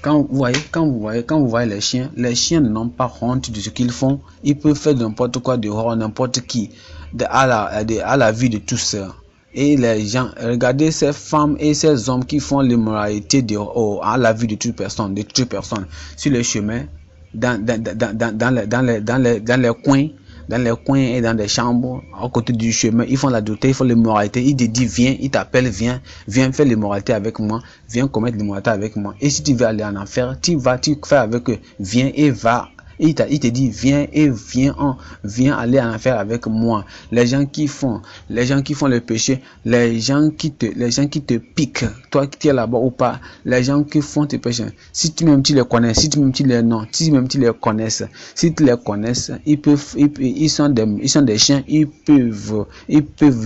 Quand vous voyez les chiens n'ont pas honte de ce qu'ils font. Ils peuvent faire n'importe quoi dehors, n'importe qui, à la vue de tous. Et les gens, regardez ces femmes et ces hommes qui font l'immoralité dehors, à la vue de toute personne, sur les chemins, dans les coins. Dans les coins et dans les chambres, à côté du chemin, ils font l'adultère, ils font l'immoralité. Ils te disent, viens, ils t'appellent, viens faire l'immoralité avec moi, viens commettre l'immoralité avec moi. Et si tu veux aller en enfer, tu fais avec eux, viens et va. Il te dit, viens aller en enfer avec moi. Les gens qui font le péché, les gens qui te piquent, toi qui es là-bas ou pas, les gens qui font tes péchés, si tu même tu les connais, si tu même tu les noms, si même tu les connaisses, si tu les connaisses, ils sont des chiens, ils peuvent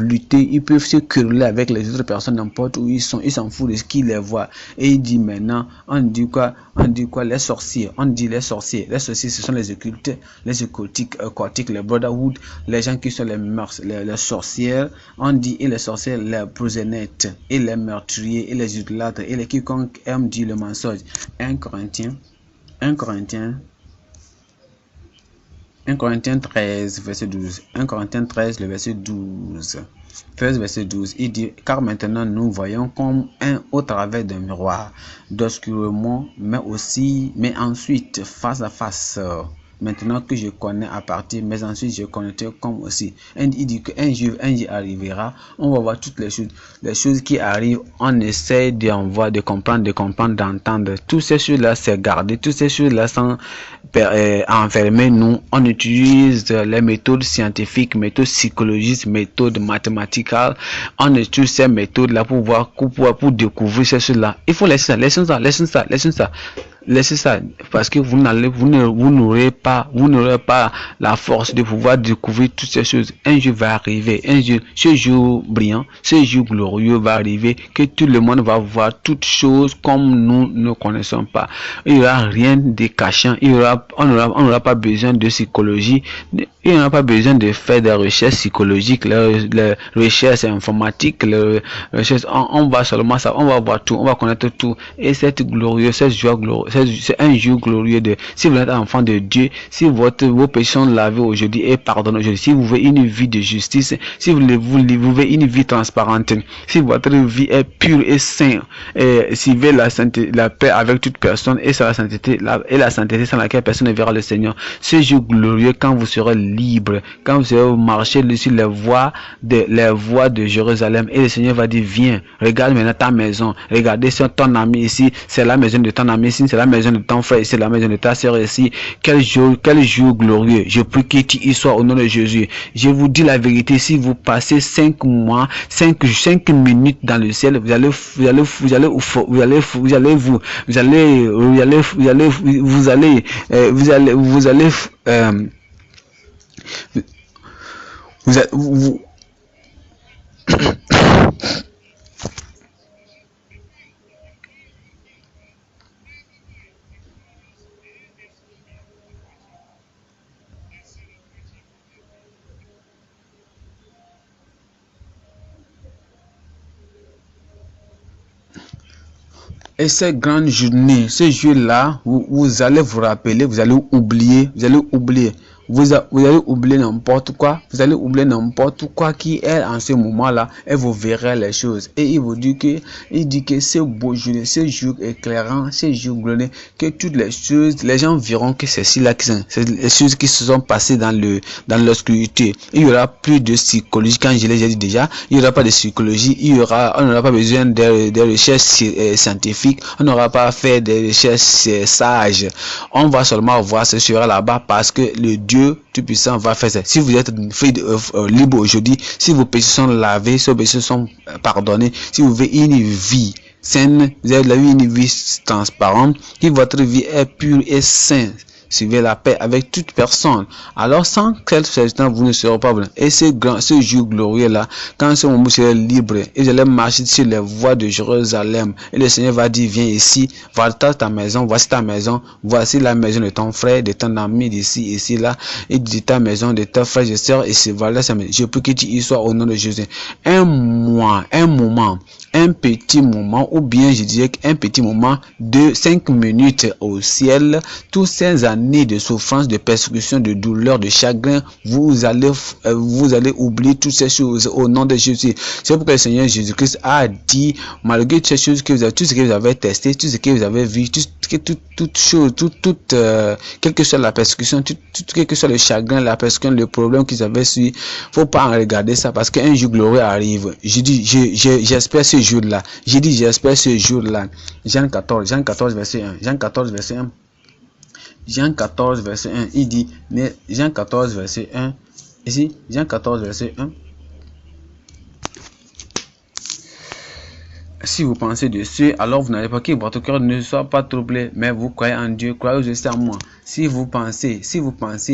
lutter, ils peuvent se quereller avec les autres personnes n'importe où ils s'en foutent de ce qu'ils les voient. Et il dit maintenant, on dit quoi, les sorciers, ce sont les occultiques, les brotherhood, les gens qui sont les sorcières, on dit, et les sorcières, les prosénètes, et les meurtriers, et les idolâtres, et les quiconque aime dire le mensonge. 1 Corinthiens 13, verset 12. 1 Corinthiens 13, le verset 12. 13, verset 12. Il dit, car maintenant nous voyons comme au travers d'un miroir, d'obscurement, mais ensuite face à face. Maintenant que je connais à partir, mais ensuite je connaîtrai comme aussi. Il dit qu'un jour arrivera, on va voir toutes les choses qui arrivent, on essaie de comprendre, d'entendre. Toutes ces choses-là, c'est garder, toutes ces choses-là sont enfermées. Nous, on utilise les méthodes scientifiques, méthodes psychologiques, méthodes mathématiques. On utilise ces méthodes-là pour découvrir ces choses-là. Il faut laisser ça. Laissez ça, parce que vous n'aurez pas la force de pouvoir découvrir toutes ces choses. Un jour va arriver, ce jour brillant, ce jour glorieux va arriver, que tout le monde va voir toutes choses comme nous ne connaissons pas. Il n'y aura rien de cachant, on n'aura pas besoin de psychologie, il n'y aura pas besoin de faire des recherches psychologiques, les recherches informatiques, les recherches, on va seulement ça, on va voir tout, on va connaître tout, et cette joie glorieuse, c'est un jour glorieux si vous êtes enfant de Dieu, si vos péchés sont lavés aujourd'hui et pardonnés aujourd'hui, si vous voulez une vie de justice, si vous voulez une vie transparente, si votre vie est pure et sainte, si vous voulez la paix avec toute personne et la sainteté sans laquelle personne ne verra le Seigneur, ce jour glorieux quand vous serez libre, quand vous serez marcher sur les voies de Jérusalem, et le Seigneur va dire, viens, regarde maintenant ta maison, regardez c'est ton ami ici, c'est la maison de ton ami ici, c'est la maison de ton frère, c'est la maison de ta sœur ici. Quel jour glorieux. Je prie que tu y sois au nom de Jésus. Je vous dis la vérité, si vous passez 5 mois, 5 minutes dans le ciel, vous allez et ces grandes journées, ces jours-là, vous allez vous rappeler, vous allez oublier. Vous allez oublier n'importe quoi. Vous allez oublier n'importe quoi qui est en ce moment-là, et vous verrez les choses. Et il vous dit que ce beau jour, ce jour éclairant, ce jour glorieux, que toutes les choses, les gens verront que c'est les choses qui se sont passées dans l'obscurité. Il y aura plus de psychologie, quand je l'ai dit déjà, il y aura pas de psychologie, on n'aura pas besoin des recherches scientifiques, on n'aura pas fait des recherches sages. On va seulement voir ce sera là-bas parce que le Dieu Tout-Puissant va faire ça. Si vous êtes libre aujourd'hui, si vos péchés sont lavés, si vos péchés sont pardonnés, si vous avez une vie saine, vous avez une vie transparente, si votre vie est pure et saine, suivez la paix avec toute personne. Alors sans quel certain vous ne serez pas bon. Et ce jour glorieux là, quand ce moment vous serez libre, et vous allez marcher sur les voies de Jérusalem, et le Seigneur va dire, viens ici, voici ta maison, voici la maison de ton frère, de ton ami d'ici, ici, là, et de ta maison, de tes frères et sœurs, et voilà, je peux que tu y sois au nom de Jésus. Un moment, un petit moment, ou bien je dirais qu'un petit moment de 5 minutes au ciel, toutes ces années de souffrance, de persécution, de douleur, de chagrin, vous allez oublier toutes ces choses au nom de Jésus. C'est pourquoi le Seigneur Jésus-Christ a dit, malgré toutes ces choses que vous avez, tout ce que vous avez testé, tout ce que vous avez vu, toute chose, quelle que soit la persécution, quel que soit le chagrin, la persécution, le problème qu'ils avaient su, faut pas en regarder ça parce qu'un jour glorieux arrive. Je dis, j'espère ce jour-là. J'ai dit, j'espère ce jour-là. Jean 14, verset 1. Jean 14, verset 1. Jean 14, verset 1. Il dit, Jean 14, verset 1. Ici, Jean 14, verset 1. Si vous pensez dessus, alors vous n'allez pas que votre cœur ne soit pas troublé, mais vous croyez en Dieu, croyez aussi en moi. Si vous pensez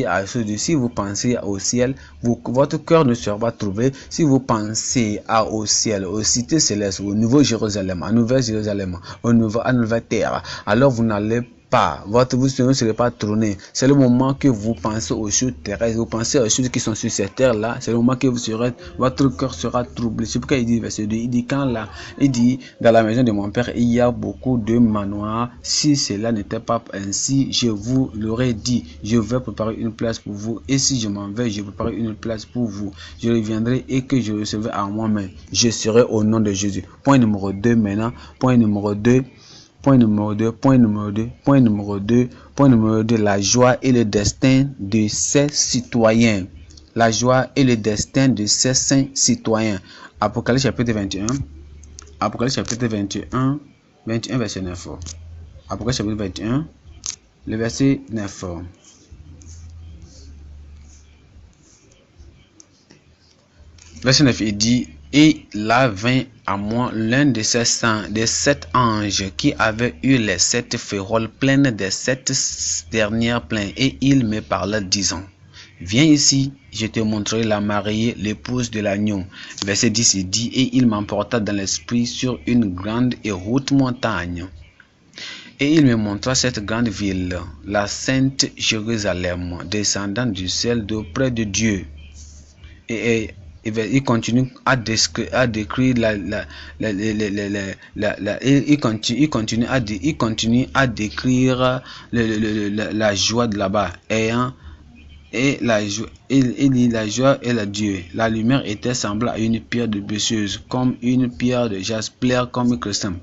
à ce, si vous pensez au ciel, votre cœur ne sera pas troublé. Si vous pensez au ciel, aux cités célestes, au nouveau Jérusalem, à Nouvelle Jérusalem, à Nouvelle Terre, alors vous n'allez pas, votre bouche ne serait pas tournée. C'est le moment que vous pensez aux choses terrestres, vous pensez aux choses qui sont sur cette terre-là, c'est le moment que votre cœur sera troublé. C'est pourquoi il dit, verset 2, il dit, il dit, dans la maison de mon père, il y a beaucoup de manoirs. Si cela n'était pas ainsi, je vous l'aurais dit, je vais préparer une place pour vous. Et si je m'en vais, je préparerai une place pour vous. Je reviendrai et que je recevrai à moi-même. Je serai au nom de Jésus. Point numéro 2 maintenant. Point numéro 2, la joie et le destin de ses citoyens. La joie et le destin de ses saints citoyens. Apocalypse chapitre 21. Apocalypse chapitre 21, verset 9. Apocalypse chapitre 21, le verset 9. Verset 9, il dit, et là vint à moi l'un de ces 7 anges qui avait eu les 7 féroles pleines des 7 dernières plaines, et il me parla disant, viens ici, je te montrerai la mariée, l'épouse de l'agneau. Verset 10, il dit, et il m'emporta dans l'esprit sur une grande et haute montagne. Et il me montra cette grande ville, la sainte Jérusalem, descendant du ciel d'auprès de Dieu. Et il continue à décrire la joie de là-bas, et la joie, il dit la joie et la Dieu. La lumière était semblable à une pierre de précieuse, comme une pierre de jaspe, comme un cristal.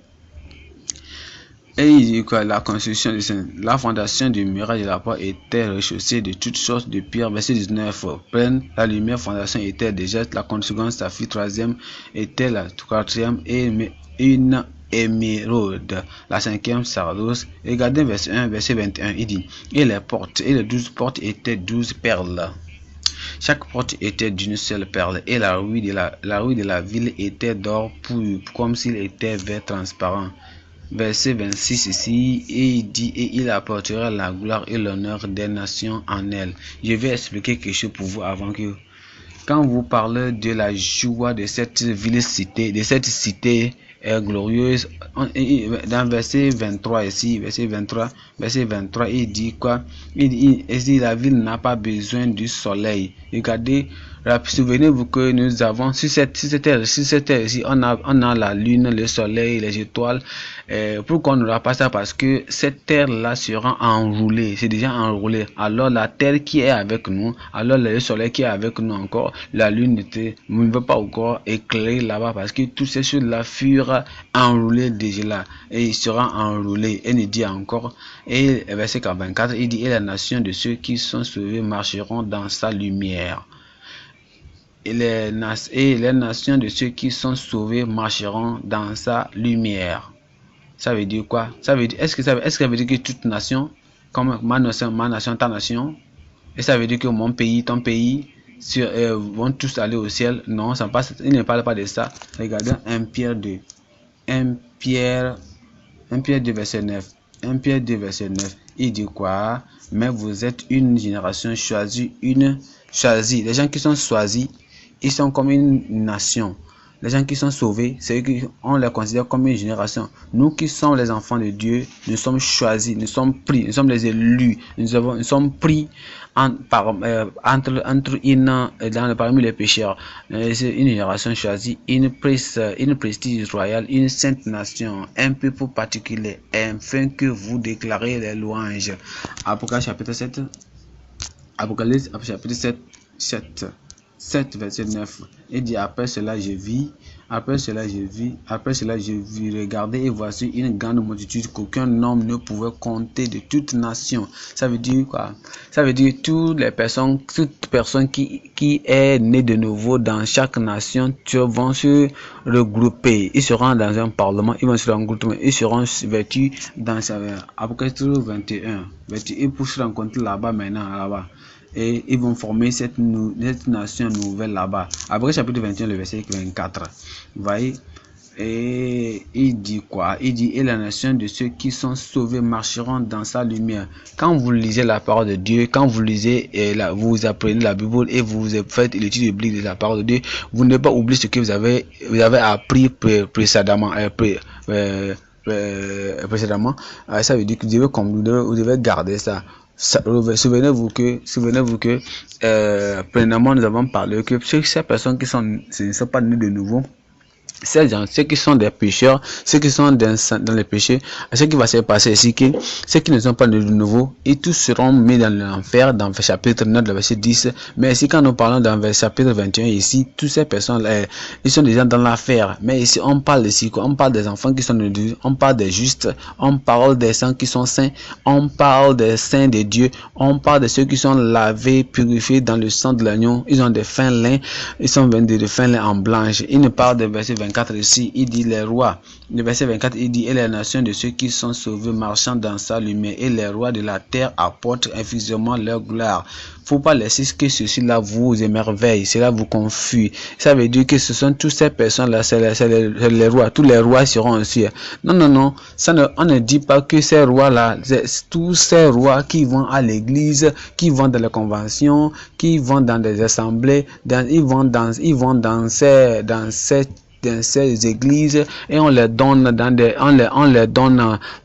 Et il dit que la construction la fondation du muraille de la porte était rechaussée de toutes sortes de pierres. Verset 19. Pleine, la lumière fondation était déjà la construction, sa fille troisième était la quatrième et une émeraude, la cinquième sardos. Regardez verset 1, verset 21, il dit, et les portes, et les 12 portes étaient 12 perles. Chaque porte était d'une seule perle, et la rue de la ville était d'or pur, comme s'il était vert transparent. Verset 26 ici, et il dit, et il apportera la gloire et l'honneur des nations en elle. Je vais expliquer quelque chose pour vous avant que, quand vous parlez de la joie de cette ville cité, de cette cité glorieuse, dans verset 23 ici, verset 23, il dit quoi? Il dit, la ville n'a pas besoin du soleil. Regardez, souvenez-vous que nous avons, sur cette terre ici, on a la lune, le soleil, les étoiles. Pourquoi on n'aura pas ça? Parce que cette terre-là sera enroulée, c'est déjà enroulé. Alors la terre qui est avec nous, alors le soleil qui est avec nous encore, la lune ne veut pas encore éclairer là-bas parce que toutes ces choses-là furent enroulées déjà là. Et il sera enroulé. Et il dit encore, et verset 44, il dit, et la nation de ceux qui sont sauvés marcheront dans sa lumière. Et les nations de ceux qui sont sauvés marcheront dans sa lumière. Ça veut dire quoi? Ça veut dire, est-ce que ça veut dire que toute nation, comme ma nation, ta nation, et ça veut dire que mon pays, ton pays, vont tous aller au ciel? Non, ça passe, il ne parle pas de ça. Regardez 1 Pierre 2, verset 9. 1 Pierre 2, verset 9. Il dit quoi? Mais vous êtes une génération choisie, Les gens qui sont choisis, ils sont comme une nation. Les gens qui sont sauvés, c'est eux qu'on les considère comme une génération. Nous qui sommes les enfants de Dieu, nous sommes choisis, nous sommes pris, nous sommes les élus, nous sommes pris parmi les pécheurs. C'est une génération choisie, une prestige royale, une sainte nation, un peuple particulier, afin que vous déclarez les louanges. Apocalypse chapitre 7. Apocalypse chapitre 7, verset 9. Il dit, après cela je vis, regardez, et voici une grande multitude qu'aucun homme ne pouvait compter, de toute nation. Ça veut dire quoi? Ça veut dire toute personne qui est née de nouveau dans chaque nation vont se regrouper. Ils seront dans un parlement, ils vont se regrouper, ils seront vêtus dans Apocalypse 21. Ils peuvent se rencontrer là-bas maintenant, là-bas. Et ils vont former cette nation nouvelle là-bas. Après chapitre 21, le verset 24. Vous voyez? Et il dit quoi? Il dit, et la nation de ceux qui sont sauvés marcheront dans sa lumière. Quand vous lisez la parole de Dieu, quand vous lisez, vous apprenez la Bible et vous faites l'étude biblique de la parole de Dieu, vous ne devez pas oublier ce que vous avez appris précédemment. Ça veut dire que vous devez garder ça. Souvenez-vous que premièrement nous avons parlé que ces personnes qui ne sont pas nées de nouveau, ces gens, ceux qui sont des pécheurs, ceux qui sont dans les péchés, ce qui va se passer ici, que ceux qui ne sont pas de nouveau, et tous seront mis dans l'enfer, dans le chapitre 9, le verset 10. Mais ici, quand nous parlons dans le chapitre 21, ici, toutes ces personnes, ils sont déjà dans l'affaire. Mais ici, on parle ici, on parle des enfants qui sont de Dieu, on parle des justes, on parle des saints qui sont saints, on parle des saints de Dieu, on parle de ceux qui sont lavés, purifiés dans le sang de l'agneau. Ils ont des fins lins, ils sont vendus de fins lins en blanche. Il ne parle de verset 24 ici, il dit les rois. Le verset 24, il dit, et les nations de ceux qui sont sauvés marchant dans sa lumière, et les rois de la terre apportent infusément leur gloire. Faut pas laisser que ceci-là vous émerveille, cela vous confuse. Ça veut dire que ce sont toutes ces personnes-là, c'est les rois, tous les rois seront aussi. Non, on ne dit pas que ces rois-là, tous ces rois qui vont à l'église, qui vont dans les conventions, qui vont dans des assemblées, ils vont dans ces églises, et on les donne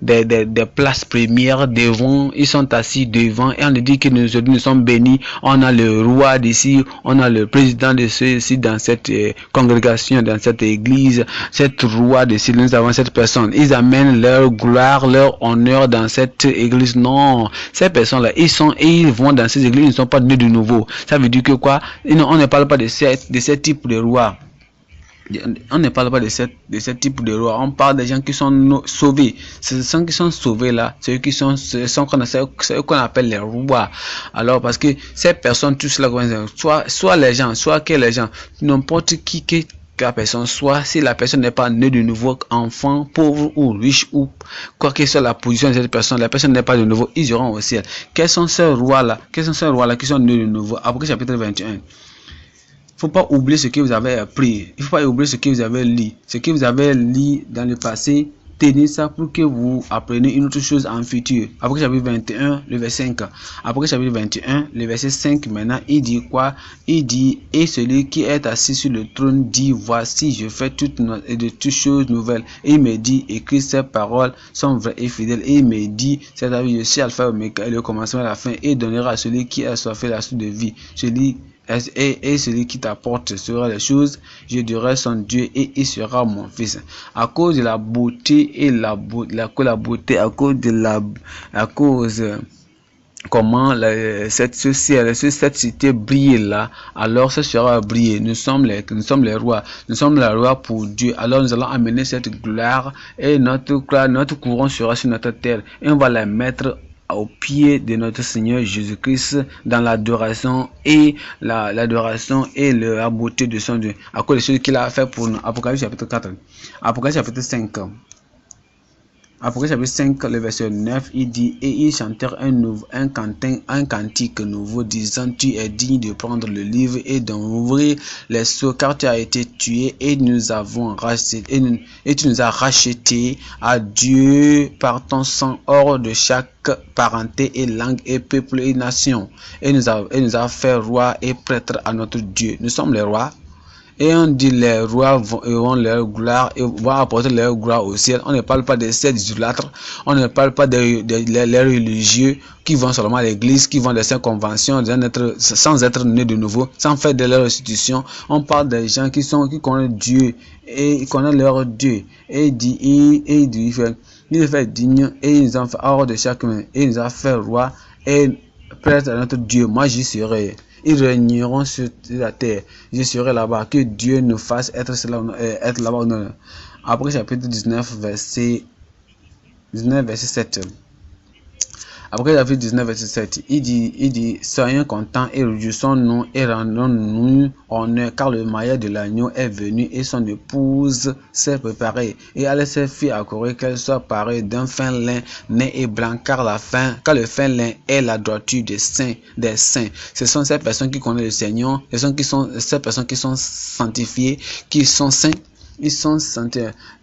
des places premières devant, ils sont assis devant, et on leur dit que nous sommes bénis, on a le roi d'ici, on a le président de ceci dans cette congrégation, dans cette église, cette roi d'ici, nous avons cette personne, ils amènent leur gloire, leur honneur dans cette église. Non, ces personnes-là, ils vont dans ces églises, ils ne sont pas nés de nouveau. Ça veut dire que quoi? On ne parle pas de ce type de roi. On ne parle pas de ce type de roi. On parle des gens qui sont sauvés. Ce sont qui sont sauvés là, ceux qu'on appelle les rois. Alors parce que ces personnes, tous là, soit les gens, n'importe qui la personne soit, si la personne n'est pas née de nouveau, enfant, pauvre ou riche, ou quoi que soit la position de cette personne, la personne n'est pas de nouveau, ils iront au ciel. Quels sont ces rois là qui sont nés de nouveau? Après chapitre 21. Faut pas oublier ce que vous avez appris. Il faut pas oublier ce que vous avez lu. Ce que vous avez lu dans le passé, tenez ça pour que vous appreniez une autre chose en futur. Après chapitre 21, le verset 5. Après chapitre 21, le verset 5, maintenant, il dit quoi? Il dit, et celui qui est assis sur le trône dit, voici, je fais de toutes choses nouvelles. Et il me dit, écris ces paroles sont vraies et fidèles. Et il me dit, c'est à dire, je suis alpha et oméga, le commencement et la fin, et donnera à celui qui a soif la source de vie. Et celui qui t'apporte sera les choses, je dirai son Dieu et il sera mon fils. À cause de la beauté et comment cette cité brille là, alors ce sera briller. Nous sommes les rois, nous sommes les rois pour Dieu. Alors nous allons amener cette gloire, et notre couronne sera sur notre terre, et on va la mettre au pied de notre Seigneur Jésus-Christ dans l'adoration et la beauté de son Dieu, à cause de ce qu'il a fait pour nous. Apocalypse chapitre 4. Apocalypse chapitre 5. Après chapitre 5, le verset 9, il dit, et ils chantèrent un cantique nouveau, disant, tu es digne de prendre le livre et d'en ouvrir les sceaux, car tu as été tué et nous avons racheté, et tu nous as rachetés à Dieu par ton sang hors de chaque parenté et langue et peuple et nation, et nous a fait rois et prêtres à notre Dieu. Nous sommes les rois. Et on dit les rois auront leur gloire et vont apporter leur gloire au ciel. On ne parle pas de ces idolâtres, on ne parle pas les religieux qui vont seulement à l'église, qui vont de ces conventions sans être nés de nouveau, sans faire de leur restitution. On parle des gens qui connaissent Dieu et ils connaissent leur Dieu. Et il fait digne et ils ont fait hors de chaque main et ils ont fait roi et prêtre à notre Dieu. Moi j'y serai. Ils régneront sur la terre. Je serai là-bas. Que Dieu nous fasse être là-bas. Après chapitre 19, verset 7. Après chapitre 19, verset 7, il dit, soyons contents et réjouissons-nous et rendons-nous honneur, car le mariage de l'agneau est venu et son épouse s'est préparée. Et elle s'est fait accourir qu'elle soit parée d'un fin lin net et blanc, car le fin lin est la droiture des saints. Ce sont ces personnes qui connaissent le Seigneur, ces personnes qui sont sanctifiées, qui sont saints. Ils sont saints.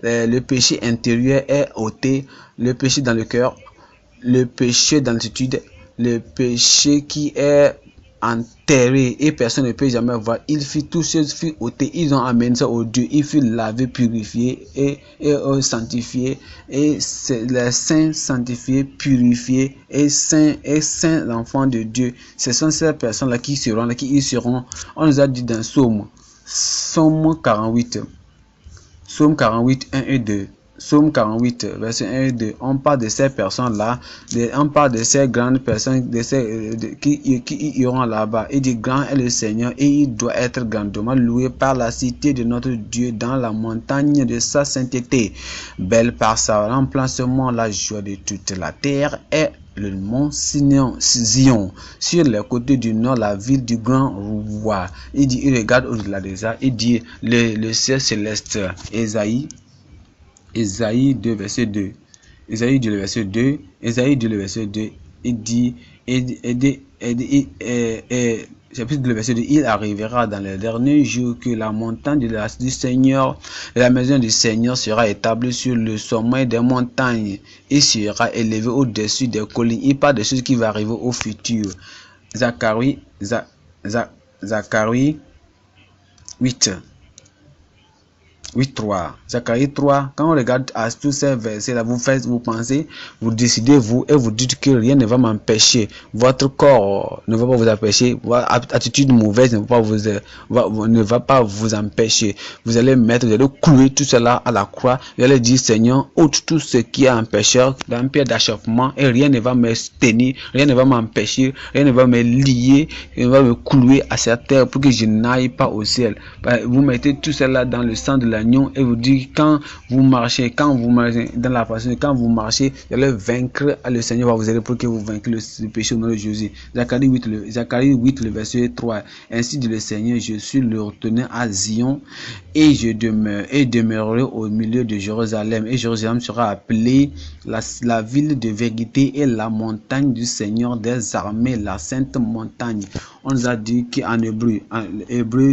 Le péché intérieur est ôté, le péché dans le cœur, le péché d'altitude, le péché qui est enterré et personne ne peut jamais voir. Il fut tous ceux furent ôtés, ils ont amené ça au Dieu, il fut lavé, purifié et sanctifié, et les saints sanctifiés, purifiés et saints l'enfant de Dieu. Ce sont ces personnes là qui y seront. On nous a dit dans Psaume 48, 1 et 2. Psaume 48, verset 1 et 2, on parle de ces personnes-là, on parle de ces grandes personnes qui iront là-bas. Il dit, grand est le Seigneur et il doit être grandement loué par la cité de notre Dieu dans la montagne de sa sainteté. Belle par sa remplacement, la joie de toute la terre est le mont Zion, sur les côtés du nord, la ville du grand roi. Il dit, il regarde au-delà de ça, il dit, le ciel céleste, Ésaïe 2, verset 2. Ésaïe 2, verset 2. Il dit, chapitre 2, verset 2, il arrivera dans les derniers jours que la montagne du Seigneur, la maison du Seigneur sera établie sur le sommet des montagnes et sera élevée au-dessus des collines. Il parle de choses qui vont arriver au futur. Zacharie 8. 8.3. Zacharie 3. Quand on regarde à tous ces versets-là, vous pensez, vous décidez, et vous dites que rien ne va m'empêcher. Votre corps ne va pas vous empêcher. Votre attitude mauvaise ne va pas vous empêcher. Vous allez clouer tout cela à la croix. Vous allez dire, Seigneur, ôte tout ce qui est un pécheur, un pierre d'achoppement, et rien ne va me tenir, rien ne va m'empêcher, rien ne va me lier, rien ne va me clouer à cette terre pour que je n'aille pas au ciel. Vous mettez tout cela dans le sang de l'agneau et vous dites, quand vous marchez dans la façon, quand vous marchez, vous allez vaincre, le Seigneur va vous aider pour que vous vainquiez le péché au nom de Jésus. Zacharie 8, le verset 3. Ainsi dit le Seigneur, je suis le retenu à Zion et je demeurerai au milieu de Jérusalem, et Jérusalem sera appelée la ville de vérité et la montagne du Seigneur des armées, la sainte montagne. On nous a dit qu'en hébreu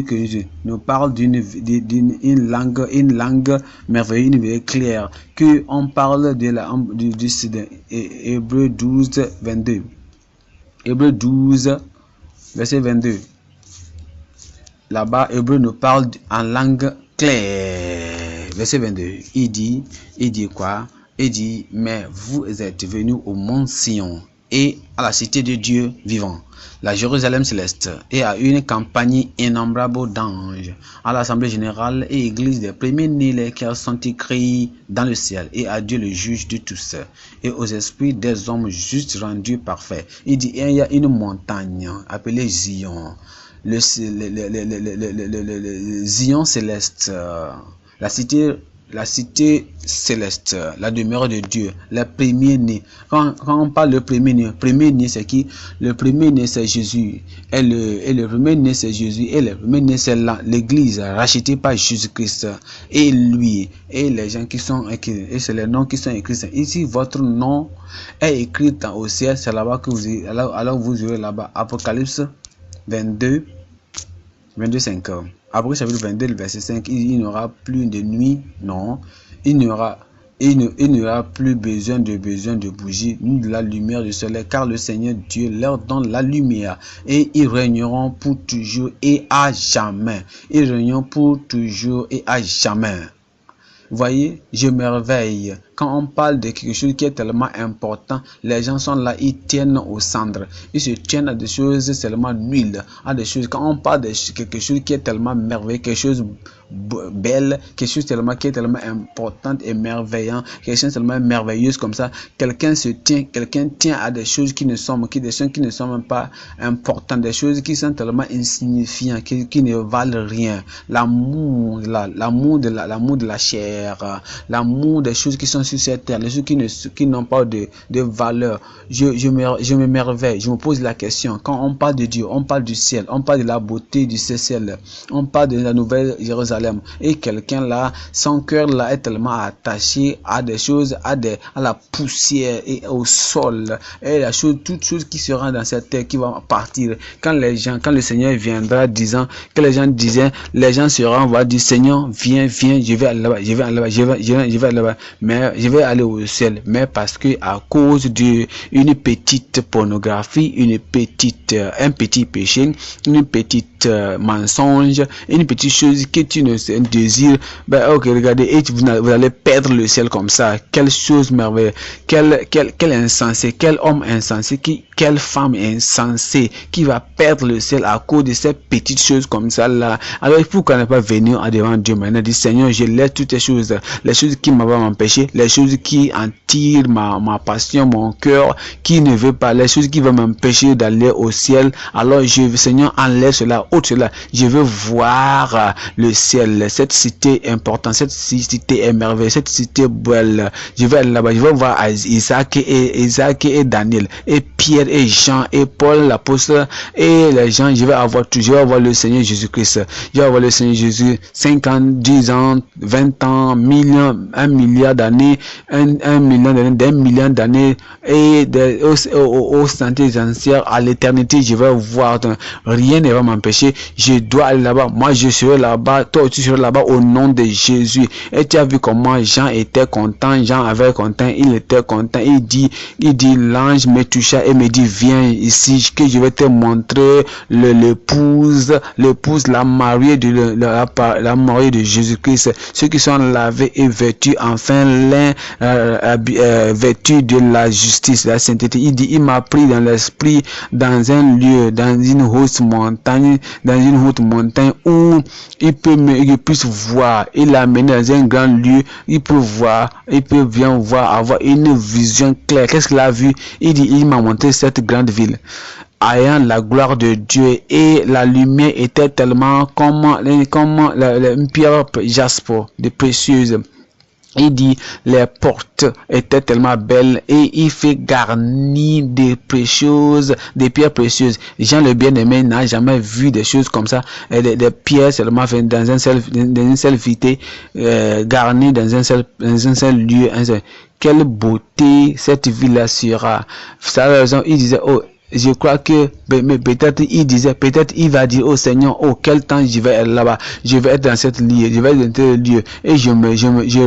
que nous parle d'une langue merveilleuse, une langue claire, que on parle de Hébreu 12, 22. Hébreu 12, verset 22. Là-bas, Hébreu nous parle en langue claire. Verset 22. Il dit quoi? Il dit, mais vous êtes venus au mont Sion et à la cité de Dieu vivant, la Jérusalem céleste, et à une compagnie innombrable d'anges, à l'assemblée générale et église des premiers-nés, lesquels sont écrits dans le ciel, et à Dieu le juge de tous, et aux esprits des hommes justes rendus parfaits. Il dit, il y a une montagne appelée Zion, le Zion céleste, la cité la cité céleste, la demeure de Dieu, le premier-né. Quand on parle de premier-né, c'est qui? Le premier-né, c'est Jésus. Et le premier-né, c'est Jésus. Et le premier-né, c'est l'église rachetée par Jésus-Christ. Et lui, et les gens qui sont écrits, et c'est les noms qui sont écrits. Ici, votre nom est écrit au ciel, c'est là-bas que vous, alors vous aurez là-bas. Apocalypse 22, 5. Après chapitre 22, le verset 5, il n'y aura plus de nuit, non. Il n'y aura plus besoin de bougies, ni de la lumière du soleil, car le Seigneur Dieu leur donne la lumière, et ils régneront pour toujours et à jamais. Ils régneront pour toujours et à jamais. Vous voyez, je m'émerveille. Quand on parle de quelque chose qui est tellement important, les gens sont là, ils tiennent aux cendres. Ils se tiennent à des choses tellement nulles, à des choses. Quand on parle de quelque chose qui est tellement merveilleux, quelque chose belle, quelque chose qui est tellement important et merveillant, quelque chose tellement merveilleuse comme ça, quelqu'un tient à des choses qui ne sont même pas importantes, des choses qui sont tellement insignifiantes, qui ne valent rien. L'amour de la chair, l'amour des choses qui sont sur cette terre, les choses qui n'ont pas de valeur. Je m'émerveille, je me pose la question. Quand on parle de Dieu, on parle du ciel, on parle de la beauté du ciel, on parle de la nouvelle Jérusalem. Et quelqu'un là, son cœur là est tellement attaché à des choses, à la poussière et au sol, et toute chose qui sera dans cette terre qui va partir. Quand le Seigneur viendra disant, que les gens seront, on va dire, Seigneur, viens, je vais aller là-bas, je vais aller là-bas, mais je vais aller au ciel, mais parce que à cause d'une petite pornographie, un petit péché, une petite mensonge, une petite chose que tu ne désires, ben ok, regardez, et vous allez perdre le ciel comme ça. Quelle chose merveilleuse, quel insensé, quel homme insensé, quelle femme insensée qui va perdre le ciel à cause de ces petites choses comme ça là. Alors pourquoi ne pas venir devant Dieu maintenant, dire Seigneur, je laisse toutes ces choses, les choses qui m'avaient empêché, les choses qui attirent ma passion, mon cœur, qui ne veut pas, les choses qui vont m'empêcher d'aller au ciel. Alors Seigneur, enlève cela, ôte cela. Je veux voir le ciel, cette cité importante, cette cité est merveilleuse, cette cité belle. Je vais aller là-bas, je vais voir Isaac et Daniel, et Pierre et Jean et Paul l'apôtre et les gens. Je vais avoir le Seigneur Jésus-Christ. Je vais avoir le Seigneur Jésus 5 ans, 10 ans, 20 ans, 1 milliard d'années, 1 million d'années, d'1 million d'années, et au santé entière à l'éternité. Je vais voir, rien ne va m'empêcher. Je dois aller là-bas. Moi, je serai là-bas. Toi, tu seras là-bas au nom de Jésus. Et tu as vu comment Jean était content. Jean avait content. Il était content. Il dit, l'ange me toucha et me dit, viens ici, que je vais te montrer l'épouse, la mariée de Jésus-Christ. Ceux qui sont lavés et vêtus, enfin, vêtus de la justice, de la sainteté. Il dit, il m'a pris dans l'esprit, dans un lieu, dans une haute montagne où il puisse voir. Il l'a amené dans un grand lieu, il peut bien voir, avoir une vision claire. Qu'est-ce qu'il a vu? Il dit, il m'a montré cette grande ville, ayant la gloire de Dieu, et la lumière était tellement comme une pierre jaspe, de précieuse. Il dit, les portes étaient tellement belles, et il fait garni des pierres précieuses. Jean le bien-aimé n'a jamais vu des choses comme ça, des pierres seulement dans une seule vité, garnies dans un seul lieu. Quelle beauté cette ville-là sera. Ça a raison, il disait, oh, je crois que peut-être il va dire au Seigneur, oh, quel temps je vais être là-bas, je vais être dans cette lieu, je vais être dans tel lieu. Et je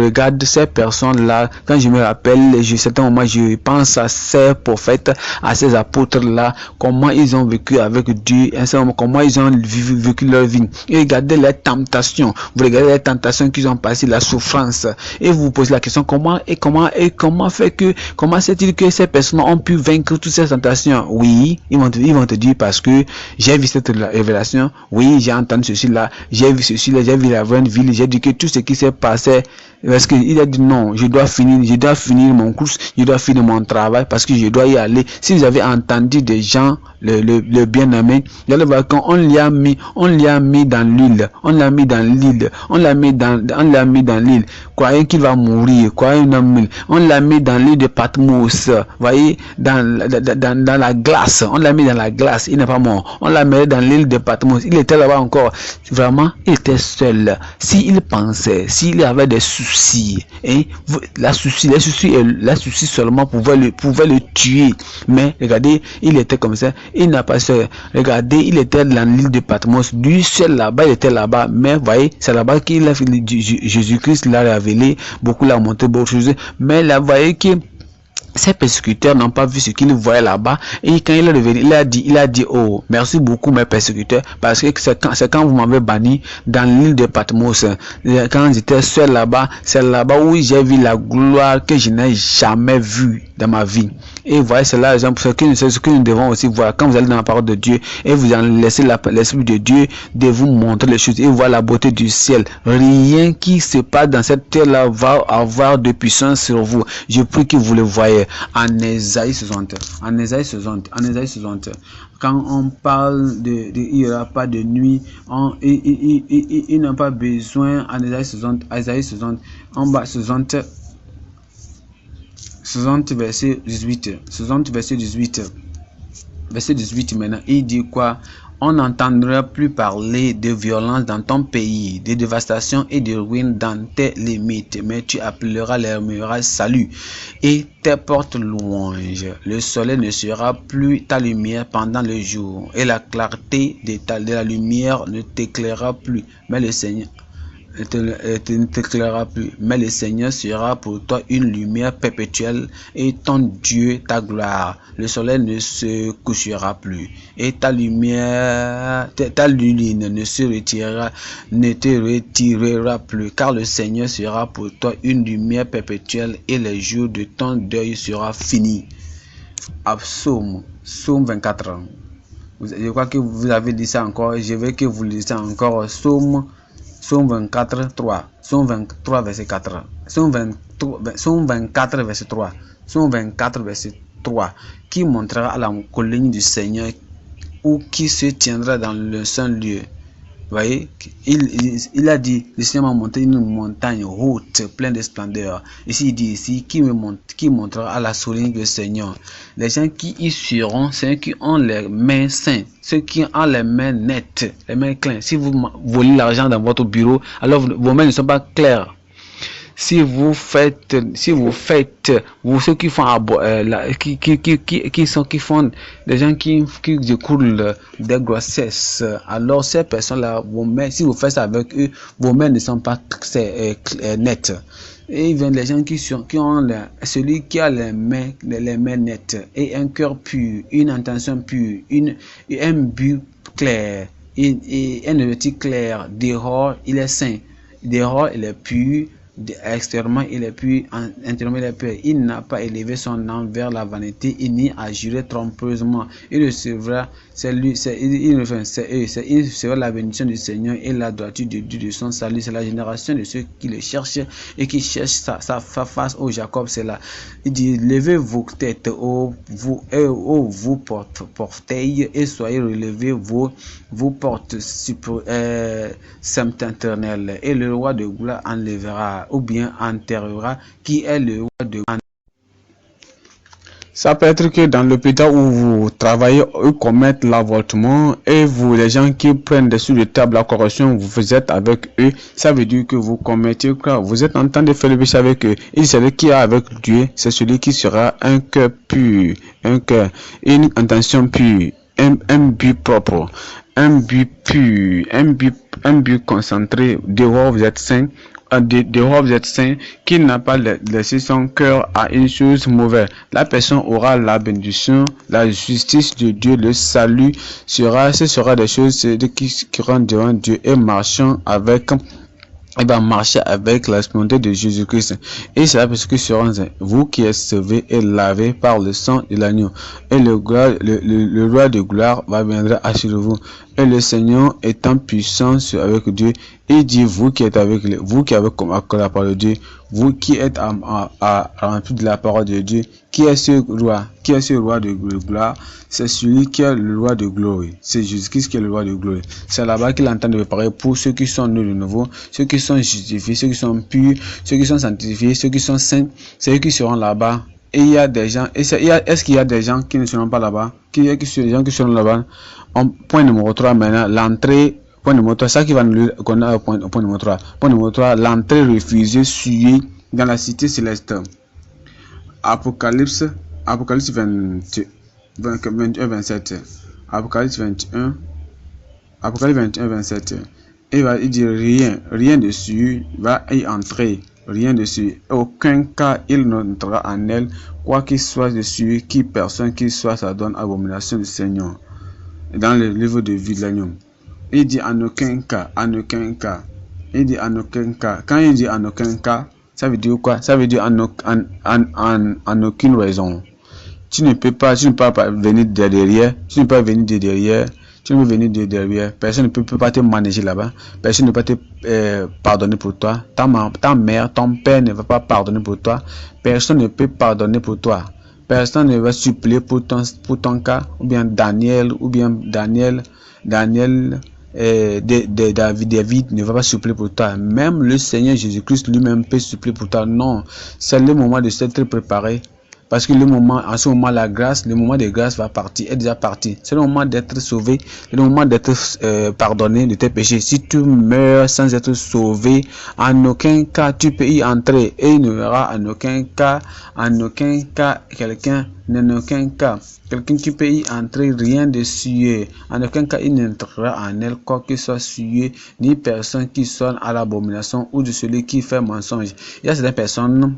regarde ces personnes-là, quand je me rappelle, certains moments, je pense à ces prophètes, à ces apôtres-là, comment ils ont vécu avec Dieu, comment ils ont vécu leur vie. Et regardez les tentations, vous regardez les tentations qu'ils ont passées, la souffrance, et vous vous posez la question, comment c'est-il que ces personnes ont pu vaincre toutes ces tentations? Oui, ils vont te dire, parce que j'ai vu cette révélation, oui, j'ai entendu ceci là, j'ai vu ceci là, j'ai vu la grande ville, j'ai dit que tout ce qui s'est passé Parce qu'il a dit non, je dois finir mon course, je dois finir mon travail parce que je dois y aller. Si vous avez entendu des gens, le bien-aimé, vous allez voir qu'on l'y a mis dans l'île, on l'a mis dans l'île, croyez qu'il va mourir, on l'a mis dans l'île de Patmos, voyez, dans la glace, on l'a mis dans la glace, il n'est pas mort, on l'a mis dans l'île de Patmos, il était là-bas encore, vraiment, il était seul. S'il pensait, s'il avait des soucis, hein, la souci seulement pouvait le tuer, mais regardez, il était comme ça, il n'a pas fait, regardez, il était dans l'île de Patmos, lui seul là-bas, il était là-bas, mais voyez, c'est là-bas qu'il a fait, Jésus-Christ l'a révélé, beaucoup l'a montré, beaucoup de choses, mais là, voyez que ces persécuteurs n'ont pas vu ce qu'ils voyaient là-bas, et quand il est revenu, il a dit oh, merci beaucoup mes persécuteurs, parce que c'est quand vous m'avez banni dans l'île de Patmos, quand j'étais seul là-bas, c'est là-bas où j'ai vu la gloire que je n'ai jamais vue dans ma vie. Et voyez, c'est là c'est ce que nous devons aussi voir quand vous allez dans la parole de Dieu et vous en laissez l'esprit de Dieu de vous montrer les choses et voir la beauté du ciel. Rien qui se passe dans cette terre-là va avoir de puissance sur vous. Je prie que vous le voyez. En Ésaïe 60, quand on parle il n'y aura pas de nuit, il n'a pas besoin. En Ésaïe 60, en bas 60 verset 18, verset 18 maintenant, il dit quoi? On n'entendra plus parler de violence dans ton pays, de dévastation et de ruines dans tes limites, mais tu appelleras les murailles salut et tes portes louange. Le soleil ne sera plus ta lumière pendant le jour et la clarté de la lumière ne t'éclairera plus, mais le Seigneur ne t'éclairera plus, mais le Seigneur sera pour toi une lumière perpétuelle et ton Dieu ta gloire. Le soleil ne se couchera plus et ta lumière, ta lune ne te retirera plus, car le Seigneur sera pour toi une lumière perpétuelle et les jours de ton deuil sera fini. Psaume 24. Je crois que vous avez dit ça encore, je veux que vous lisiez encore Psaume 24, 3. Psaume 23, verset 4. Psaume 24, verset 3. Psaume 24, verset 3. Qui montrera à la colline du Seigneur ou qui se tiendra dans le saint lieu. Vous voyez, il a dit, le Seigneur m'a montré une montagne haute, pleine de splendeur. Ici, il dit ici, qui montrera à la colline du Seigneur. Les gens qui y seront, ceux qui ont les mains saintes, ceux qui ont les mains nettes, les mains claires. Si vous volez l'argent dans votre bureau, alors vos mains ne sont pas claires. Si vous faites, ceux qui font, qui font des gens qui découlent des grossesses, alors ces personnes-là, vos mains, si vous faites ça avec eux, vos mains ne sont pas nettes. Et il vient les gens qui ont celui qui a les mains nettes et un cœur pur, une intention pure, un but clair, et un objectif clair. Dehors, il est saint. Dehors, il est pur. Extérieurement il est pur, intérieurement il est pur. Il n'a pas élevé son âme vers la vanité, il n'y a juré trompeusement. Il recevra la bénédiction du Seigneur et la droiture de Dieu de son salut. C'est la génération de ceux qui le cherchent et qui cherchent sa face au Jacob. C'est là. Il dit, levez vos têtes, vous portails, et soyez relevés vos portes septentrionales, et le roi de gloire enlèvera ou bien enterrera, qui est le roi de gloire. Ça peut être que dans l'hôpital où vous travaillez, eux commettent l'avortement et vous, les gens qui prennent des sous de table la corruption, vous êtes avec eux. Ça veut dire que vous commettez quoi? Vous êtes en train de faire le péché avec eux. Et celui qui est avec Dieu, c'est celui qui sera un cœur pur, une intention pure, un but propre, un but pur, un but concentré. Dehors vous êtes saint. Dehors vous êtes saint, qui n'a pas laissé son cœur à une chose mauvaise. La personne aura la bénédiction, la justice de Dieu, le salut ce sera des choses qui rentrent devant Dieu et marchant avec. Il va marcher avec la splendeur de Jésus-Christ. Et c'est là parce que seront vous qui êtes sauvés et lavés par le sang de l'agneau. Et le roi de gloire va venir sur vous. Et le Seigneur étant puissant avec Dieu, il dit, vous qui êtes avec vous qui avez comme la parole de Dieu, vous qui êtes remplis de la parole de Dieu, qui est ce roi? Qui est ce roi de gloire? C'est celui qui est le roi de gloire. C'est Jésus-Christ qui est le roi de gloire. C'est là-bas qu'il entend de préparer pour ceux qui sont nés de nouveau, ceux qui sont justifiés, ceux qui sont purs, ceux qui sont sanctifiés, ceux qui sont saints, c'est eux qui seront là-bas. Et il y a des gens, est-ce qu'il y a des gens qui ne seront pas là-bas? Qu'il y a des gens qui seront là-bas? Point numéro 3 maintenant, l'entrée, point numéro 3, ça qui va nous qu'on a au point numéro 3. Point numéro 3, l'entrée refusée, suivie dans la cité céleste. Apocalypse 21, 27. Apocalypse 21, 27. Il dit rien dessus va y entrer. Rien dessus. Aucun cas il n'entrera en elle, quoi qu'il soit dessus, qui personne qui soit, ça donne abomination du Seigneur. Dans le livre de vie de l'agneau. Il dit en aucun cas, en aucun cas. Il dit en aucun cas. Quand il dit en aucun cas, ça veut dire quoi? Ça veut dire en aucune raison. Tu ne peux pas venir de derrière, tu ne peux pas venir de derrière. Tu ne peux venir de derrière, personne ne peut pas te manager là-bas, personne ne peut pas te pardonner pour toi, ta mère, ton père ne va pas pardonner pour toi, personne ne peut pardonner pour toi, personne ne va supplier pour ton cas, ou bien Daniel, David ne va pas supplier pour toi, même le Seigneur Jésus-Christ lui-même peut supplier pour toi. Non, c'est le moment de s'être préparé. Parce que en ce moment, le moment de grâce va partir, est déjà parti. C'est le moment d'être sauvé, c'est le moment d'être pardonné de tes péchés. Si tu meurs sans être sauvé, en aucun cas tu peux y entrer. Et il n'y aura en aucun cas quelqu'un qui peut y entrer, rien de sué. En aucun cas il n'entrera en elle quoi que soit sué, ni personne qui sonne à l'abomination ou de celui qui fait mensonge. Il y a certaines personnes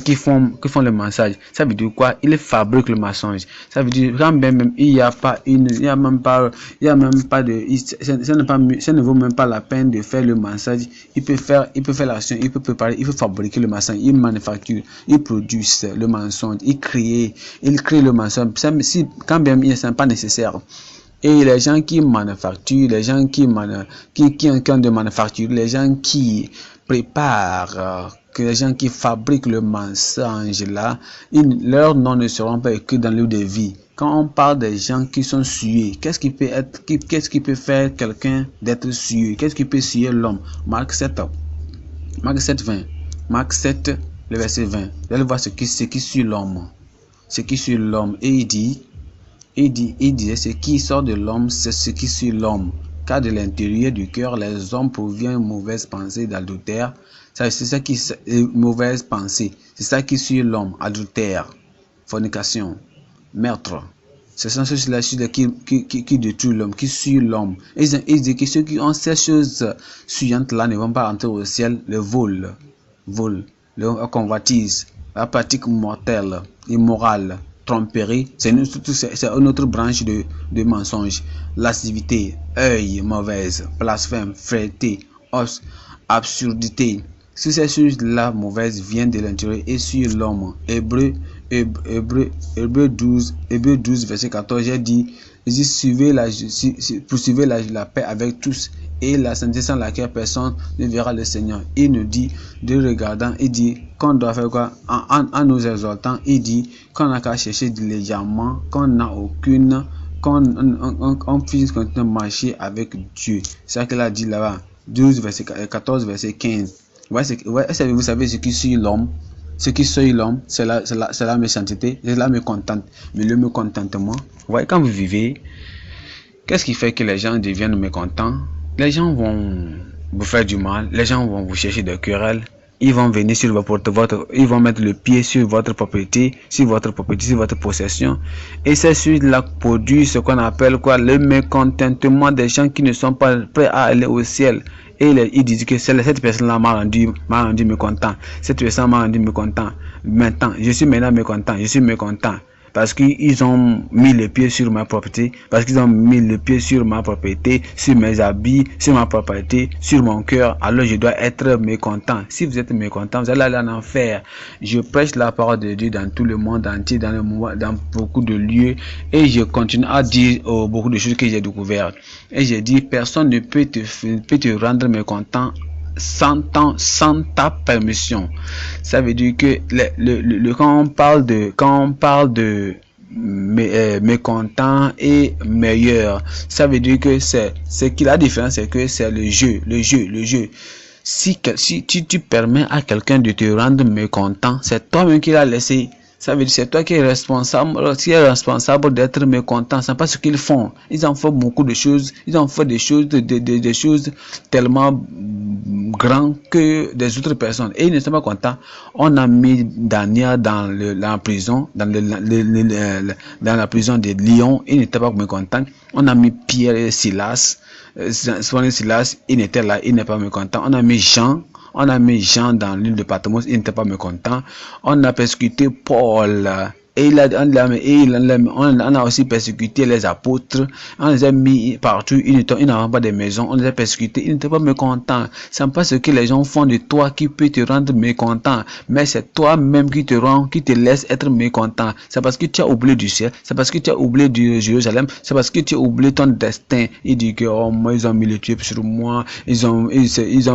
qui font le mensonge. Ça veut dire quoi? Ils fabriquent le mensonge. Ça veut dire quand même il y a même pas de, ça ne vaut même pas la peine de faire le mensonge. Il peut faire l'action, il peut préparer, il peut fabriquer le mensonge, il manufacture, il produit le mensonge, il crée le mensonge. Si quand même il n'est pas nécessaire. Et les gens qui manufacturent, les gens qui ont de manufacture, les gens qui préparent, les gens qui fabriquent le mensonge là, leurs noms ne seront pas écrits dans le livre de vie. Quand on parle des gens qui sont sués, qu'est-ce qui peut faire quelqu'un d'être sué? Qu'est-ce qui peut suer l'homme? Marc 7, 20. Marc 7, le verset 20. Vous allez voir ce qui suit l'homme. Ce qui suit l'homme. Et il disait, ce qui sort de l'homme, c'est ce qui suit l'homme. Car de l'intérieur du cœur, les hommes proviennent mauvaises pensées d'adultère. C'est ça qui est mauvaise pensée. C'est ça qui suit l'homme. Adultère, fornication, meurtre. Ce sont ceux-là qui détruisent l'homme, qui suivent l'homme. Ils disent que ceux qui ont ces choses suivantes-là ne vont pas entrer au ciel. Le vol, la convoitise, la pratique mortelle, immorale, tromperie, c'est une autre branche de mensonge. Lascivité, œil mauvaise, blasphème, frêté, absurdité. Si ces choses-là mauvaises viennent de l'intérieur et sur l'homme. Hébreu 12, verset 14, j'ai dit, poursuivez la paix avec tous et la sainteté sans laquelle personne ne verra le Seigneur. Il nous dit de regardant, il dit qu'on doit faire quoi? En nous exhortant, il dit qu'on n'a qu'à chercher dilignemment, qu'on n'a aucune, qu'on puisse continuer à marcher avec Dieu. C'est ça qu'il a dit là-bas. 14, verset 15. Vous savez ce qui suit l'homme? Ce qui suit l'homme, c'est la méchanceté, c'est la mécontente. Mais le mécontentement, vous voyez, quand vous vivez, qu'est-ce qui fait que les gens deviennent mécontents? Les gens vont vous faire du mal, les gens vont vous chercher des querelles, ils vont venir sur ils vont mettre le pied sur votre propriété, sur votre possession. Et c'est celui-là produit ce qu'on appelle quoi? Le mécontentement des gens qui ne sont pas prêts à aller au ciel. Et il dit que cette personne-là m'a rendu mécontent. Cette personne m'a rendu mécontent. Maintenant, je suis mécontent. parce qu'ils ont mis les pieds sur ma propriété, parce qu'ils ont mis le pied sur ma propriété, sur mes habits, sur ma propriété, sur mon cœur, alors je dois être mécontent. Si vous êtes mécontent, vous allez aller en enfer. Je prêche la parole de Dieu dans tout le monde entier, dans beaucoup de lieux, et je continue à dire beaucoup de choses que j'ai découvertes. Et j'ai dit, personne ne peut te rendre mécontent sans ta permission. Ça veut dire que quand on parle de mécontent et meilleur, ça veut dire que c'est que la différence, c'est que c'est le jeu. Si tu permets à quelqu'un de te rendre mécontent, c'est toi-même qui l'as laissé. Ça veut dire c'est toi qui es responsable d'être mécontent. C'est pas ce qu'ils font. Ils en font beaucoup de choses. Ils en font des choses tellement grandes que des autres personnes. Et ils ne sont pas contents. On a mis Daniel dans la prison, dans la prison de Lyon. Il n'était pas mécontent. On a mis Pierre et Silas. Silas, il était là, il n'est pas mécontent. On a mis Jean dans l'île de Patmos, il n'était pas mécontent. On a persécuté Paul. Et on a aussi persécuté les apôtres. On les a mis partout. Ils n'avaient pas de maison. On les a persécutés. Ils n'étaient pas mécontents. C'est pas ce que les gens font de toi qui peut te rendre mécontent. Mais c'est toi-même qui te laisse être mécontent. C'est parce que tu as oublié du ciel. C'est parce que tu as oublié de Jérusalem. C'est parce que tu as oublié ton destin. Il dit que, oh, moi, ils ont mis le pied sur moi. Ils ont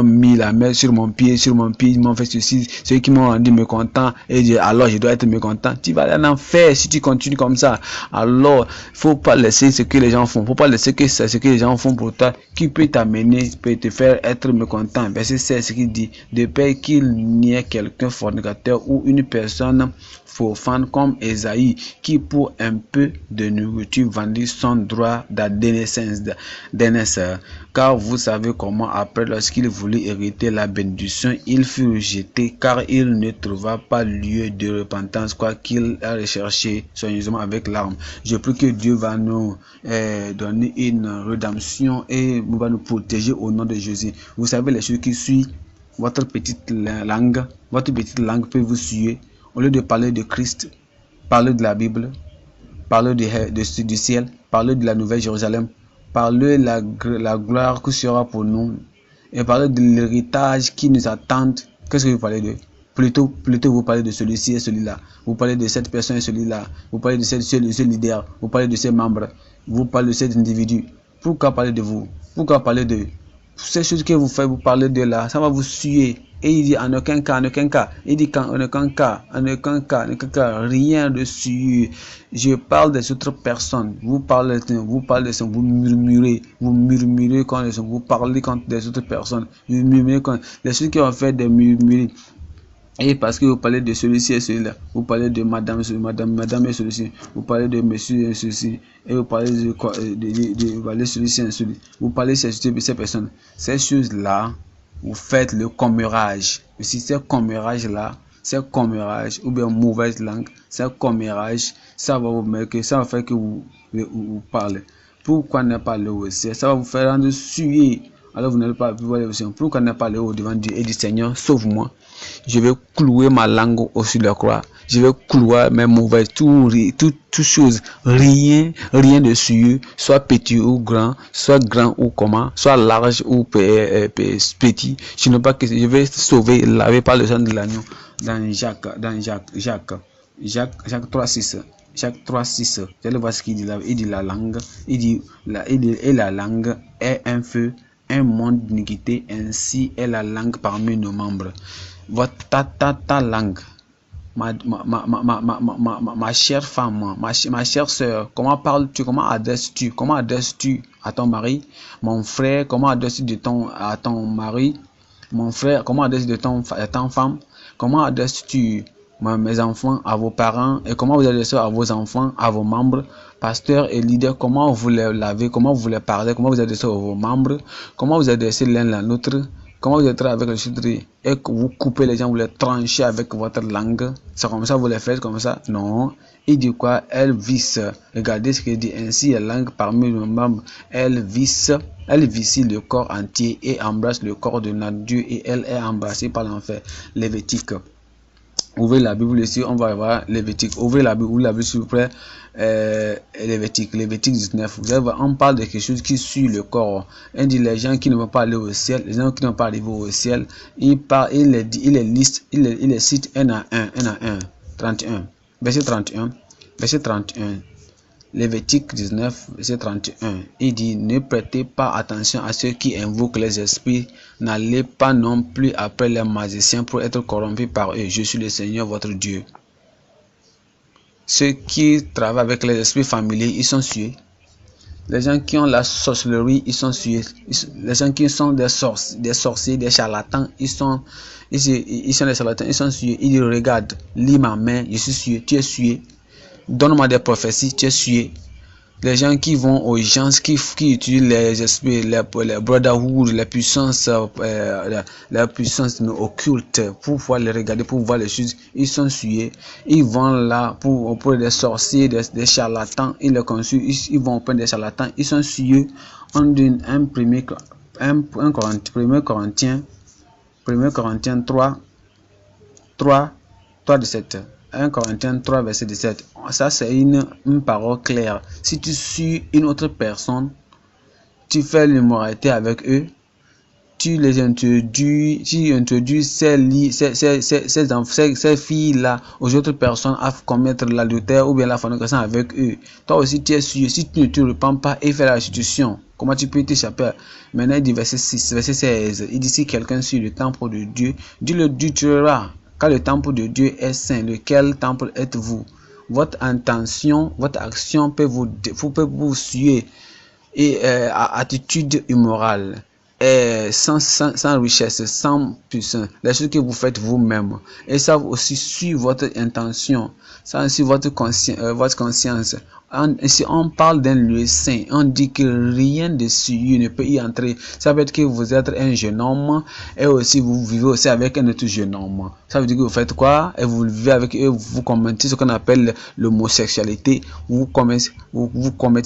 mis la main sur mon pied. Ils m'ont fait ceci. Ceux qui m'ont rendu mécontent. Et dit, alors, je dois être mécontent. Tu vas aller faire si tu continues comme ça. Alors faut pas laisser ce que les gens font, faut pas laisser que c'est ce que les gens font pour toi qui peut t'amener, peut te faire être mécontent. Verset 16, ce qu'il dit, de peur qu'il n'y ait quelqu'un fornicateur ou une personne profane comme Esaïe qui pour un peu de nourriture vendit son droit d'adénaissance, car vous savez comment après lorsqu'il voulut hériter la bénédiction, il fut rejeté car il ne trouva pas lieu de repentance, quoi qu'il a recherché soigneusement avec larmes. Je prie que Dieu va nous donner une rédemption et va nous protéger au nom de Jésus. Vous savez les choses qui suivent, votre petite langue peut vous suivre. Au lieu de parler de Christ, parlez de la Bible, parlez du ciel, parlez de la Nouvelle Jérusalem, parlez de la gloire qui sera pour nous et parlez de l'héritage qui nous attend. Qu'est-ce que vous parlez de? Plutôt vous parlez de celui-ci et celui-là. Vous parlez de cette personne et celui-là. Vous parlez de ce leader. Vous parlez de ses membres. Vous parlez de cet individu. Pourquoi parler de vous? Pourquoi parler de ces choses que vous faites? Vous parlez de là. Ça va vous suer. Et il dit en aucun cas. Il dit en aucun cas, rien de sûr. Je parle des autres personnes. Vous parlez de ça, vous murmurez quand vous parlez contre des autres personnes. Vous murmurez quand les choses qui ont fait des murmurer. Et parce que vous parlez de celui-ci et celui-là, vous parlez de madame et celui-ci, vous parlez de monsieur et celui-ci, et vous parlez de celui-ci et celui-ci, vous parlez de ces personnes. Ces choses-là, vous faites le commérage. Et si c'est commérage-là, c'est commérage, ou bien mauvaise langue, c'est commérage, ça va faire que vous parlez. Pourquoi ne pas le aussi? Ça va vous faire rendre suer. Alors vous n'allez pas voir les aussi. Pourquoi ne pas aller au devant Dieu et dire Seigneur, sauve-moi. Je vais clouer ma langue au-dessus de la croix. Je vais clouer mes mauvaises, toutes choses, rien de sûr, soit petit ou grand, soit grand ou comment, soit large ou petit. Je ne veux pas que je vais sauver, laver par le sang de l'agneau. Dans Jacques 3:6. Jacques 3:6. Vous allez voir ce qu'il dit là. Il dit la langue. Il dit la langue est un feu, un monde d'iniquité, ainsi est la langue parmi nos membres. Ta langue, ma chère femme, ma chère soeur, comment parles-tu, comment adresses-tu à ton mari? Mon frère, comment adresses-tu à ton mari? Mon frère, comment adresses-tu à ton femme? Comment adresses-tu mes enfants à vos parents? Et comment vous adressez à vos enfants, à vos membres? Pasteur et leader, comment vous les lavez, comment vous les parlez, comment vous adressez à vos membres, comment vous adressez l'un à l'autre, comment vous êtes avec le chutri et que vous coupez les gens, vous les tranchez avec votre langue. C'est comme ça, vous les faites comme ça? Non. Il dit quoi? Elle visse. Regardez ce qu'il dit. Ainsi, la langue parmi nos membres, elle vicie le corps entier et embrasse le corps de notre Dieu et elle est embrassée par l'enfer. Lévitique Ouvrez la Bible ici, on va voir Lévitique. Ouvrez la Bible s'il vous plaît. Lévitique 19. On parle de quelque chose qui suit le corps. On dit les gens qui ne vont pas aller au ciel, les gens qui n'ont pas arrivé au ciel, il les cite un à un. 31. Verset 31. Verset 31. Lévitique 19, verset 31, il dit: ne prêtez pas attention à ceux qui invoquent les esprits, n'allez pas non plus après les magiciens pour être corrompus par eux. Je suis le Seigneur votre Dieu. Ceux qui travaillent avec les esprits familiers, ils sont sués. Les gens qui ont la sorcellerie, ils sont sués. Les gens qui sont des sorciers, des charlatans, ils sont des charlatans, ils sont sués. Ils disent: regarde, lis ma main, je suis sué, tu es sué. Donne-moi des prophéties, tu es sué. Les gens qui vont aux gens qui utilisent les esprits, les brotherhood, les puissances occultes pour pouvoir les regarder, pour voir les choses, ils sont sués. Ils vont là pour des sorciers, des charlatans, ils les consultent, ils vont auprès des charlatans, ils sont sués. On dit 1 Corinthiens 3, 17. 1 Corinthiens 3, verset 17. Ça, c'est une parole claire. Si tu suis une autre personne, tu fais l'immoralité avec eux, tu les introduis, ces filles-là aux autres personnes à commettre l'adultère ou bien la fornication avec eux. Toi aussi, tu es sué. Si tu ne te repens pas et fais la restitution, comment tu peux t'échapper? Maintenant, il dit verset 6, verset 16. Il dit: si quelqu'un suit le temple de Dieu, Dieu le détruira. Car le temple de Dieu est saint. Lequel temple êtes-vous? Votre intention, votre action peut vous suer et attitude immorale, sans richesse, sans puissance, les choses que vous faites vous-même. Et ça aussi suit votre intention, ça aussi votre conscience. Si on parle d'un lieu saint, on dit que rien de souillé ne peut y entrer. Ça veut dire que vous êtes un jeune homme et aussi vous vivez aussi avec un autre jeune homme. Ça veut dire que vous faites quoi? Et vous vivez avec eux, vous commettez ce qu'on appelle l'homosexualité. Vous commettez